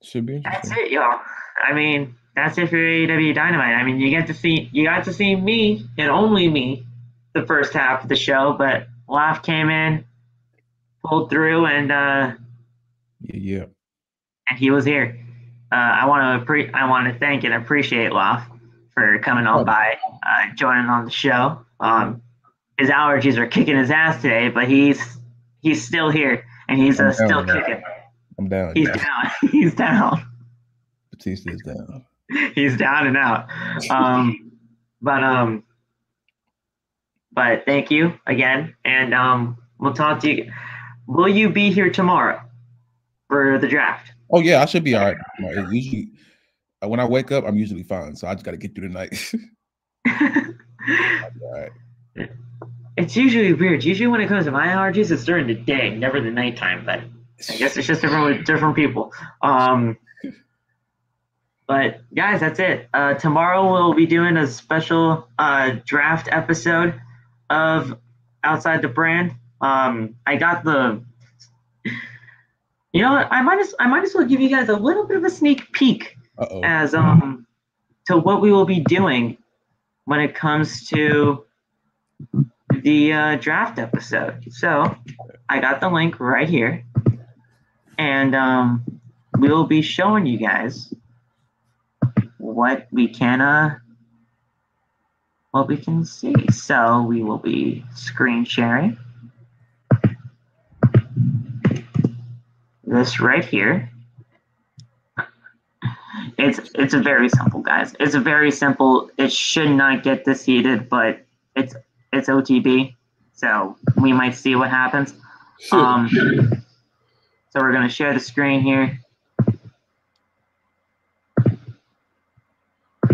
S3: Should be interesting.
S1: That's it, y'all. I mean, that's it for AEW Dynamite. I mean, you got to see me and only me the first half of the show, but Laugh came in, pulled through, and
S3: yeah.
S1: And he was here. I want to thank and appreciate Loft for coming on by, joining on the show. His allergies are kicking his ass today, but he's still here and he's still kicking.
S3: I'm down.
S1: He's down. He's down.
S3: Batista is down.
S1: He's down and out. But thank you again, and we'll talk to you. Will you be here tomorrow for the draft?
S3: Oh yeah, I should be all right. Usually, when I wake up, I'm usually fine. So I just got to get through the night. All right.
S1: It's usually weird. Usually when it comes to my allergies, it's during the day, never the nighttime. But I guess it's just different with different people. But guys, that's it. Tomorrow we'll be doing a special draft episode of Outside the Brand. I got the. You know what? I might as well give you guys a little bit of a sneak peek as to what we will be doing when it comes to the draft episode. So I got the link right here, and we'll be showing you guys what we can see. So we will be screen sharing this right here. It's a very simple, guys. It's a very simple. It should not get this heated, but it's OTB, so we might see what happens. So we're gonna share the screen here.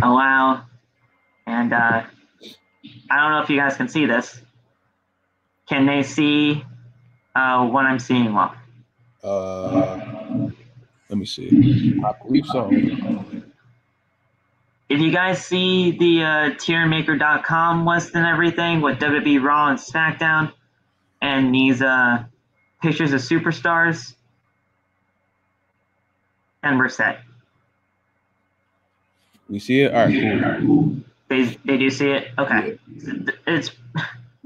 S1: Allow, and I don't know if you guys can see this. Can they see what I'm seeing? Well,
S3: let me see. I believe so.
S1: If you guys see the tiermaker.com list and everything with WWE Raw and SmackDown and these pictures of superstars, and we're set.
S3: We see it? All right, cool.
S1: They do see it? Okay. It's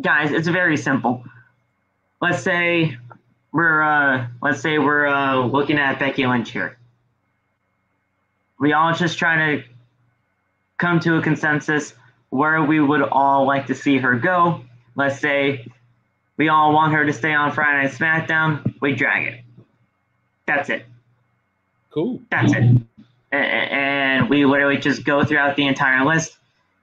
S1: guys, it's very simple. Let's say we're looking at Becky Lynch here. We all just try to come to a consensus where we would all like to see her go. Let's say we all want her to stay on Friday Night SmackDown. We drag it. That's it.
S3: Cool.
S1: That's it. And we literally just go throughout the entire list.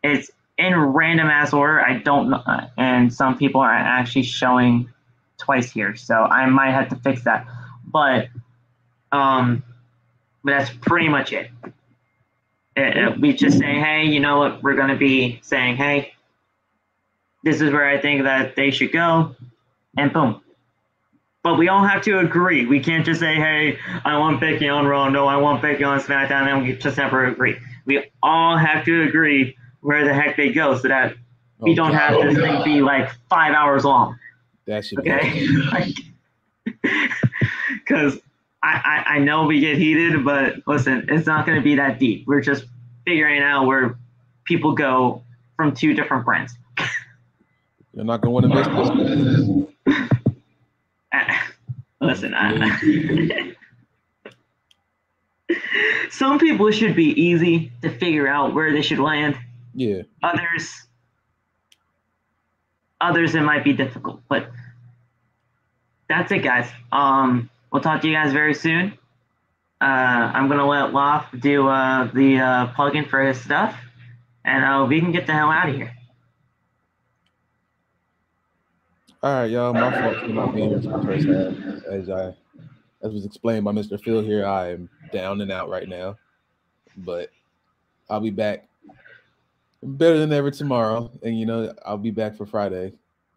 S1: It's in random ass order. I don't know, and some people are actually showing twice here, so I might have to fix that. But that's pretty much it. We just say, hey, you know what? We're going to be saying, hey, this is where I think that they should go, and boom. But we all have to agree. We can't just say, hey, I want Becky on Raw. No, I want Becky on SmackDown. And we just never agree. We all have to agree where the heck they go so that we don't have this thing be like 5 hours long.
S3: That should
S1: be because I know we get heated, but listen, it's not going to be that deep. We're just figuring out where people go from two different brands.
S3: You're not going to want to miss this.
S1: Listen, some people should be easy to figure out where they should land.
S3: Yeah.
S1: Others it might be difficult, but that's it, guys. We'll talk to you guys very soon. I'm gonna let Loft do the plug-in for his stuff, and we can get the hell out of here.
S3: All right, y'all. My fault for not being here for the first half. As was explained by Mr. Phil here, I am down and out right now, but I'll be back better than ever tomorrow. And I'll be back for Friday.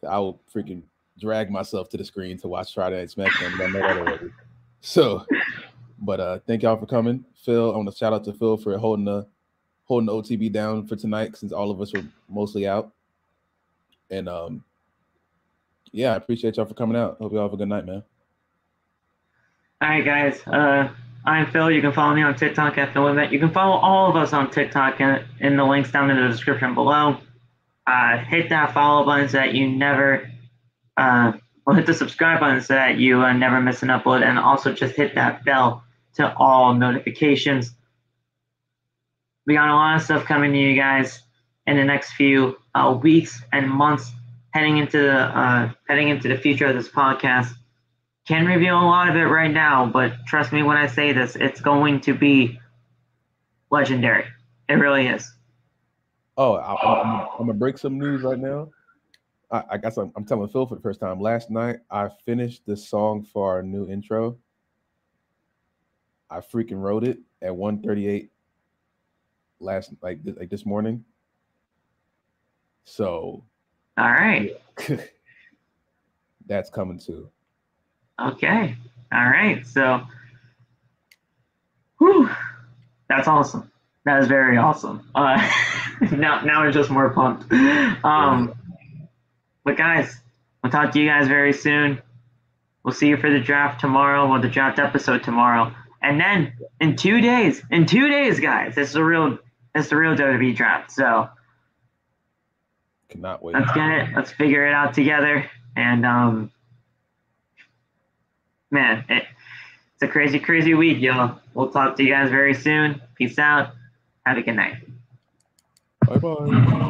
S3: I will freaking drag myself to the screen to watch Friday Night SmackDown. I know that already. So, but thank y'all for coming. Phil, I want to shout out to Phil for holding the OTB down for tonight since all of us were mostly out. And yeah, I appreciate y'all for coming out. Hope y'all have a good night, man.
S1: All right, guys. I'm Phil. You can follow me on TikTok at PhilEvent. You can follow all of us on TikTok in the links down in the description below. Hit that follow button so that you never hit the subscribe button so that you never miss an upload, and also just hit that bell to all notifications. we got a lot of stuff coming to you guys in the next few weeks and months, heading into the future of this podcast. Can't reveal a lot of it right now, but trust me when I say this, it's going to be legendary. It really is.
S3: Oh, I'm gonna break some news right now. I guess I'm telling Phil for the first time. Last night, I finished the song for our new intro. I freaking wrote it at 1:38 this morning. So,
S1: all right,
S3: that's coming too.
S1: Okay, all right. So, whew, that's awesome. That is very awesome. Now we're just more pumped. But guys, we'll talk to you guys very soon. We'll see you for the draft tomorrow, or the draft episode tomorrow. And then in 2 days, guys, it's the real WWE draft. So
S3: cannot wait.
S1: Let's get it. Let's figure it out together. And man, it's a crazy, crazy week, y'all. We'll talk to you guys very soon. Peace out. Have a good night.
S3: Bye-bye.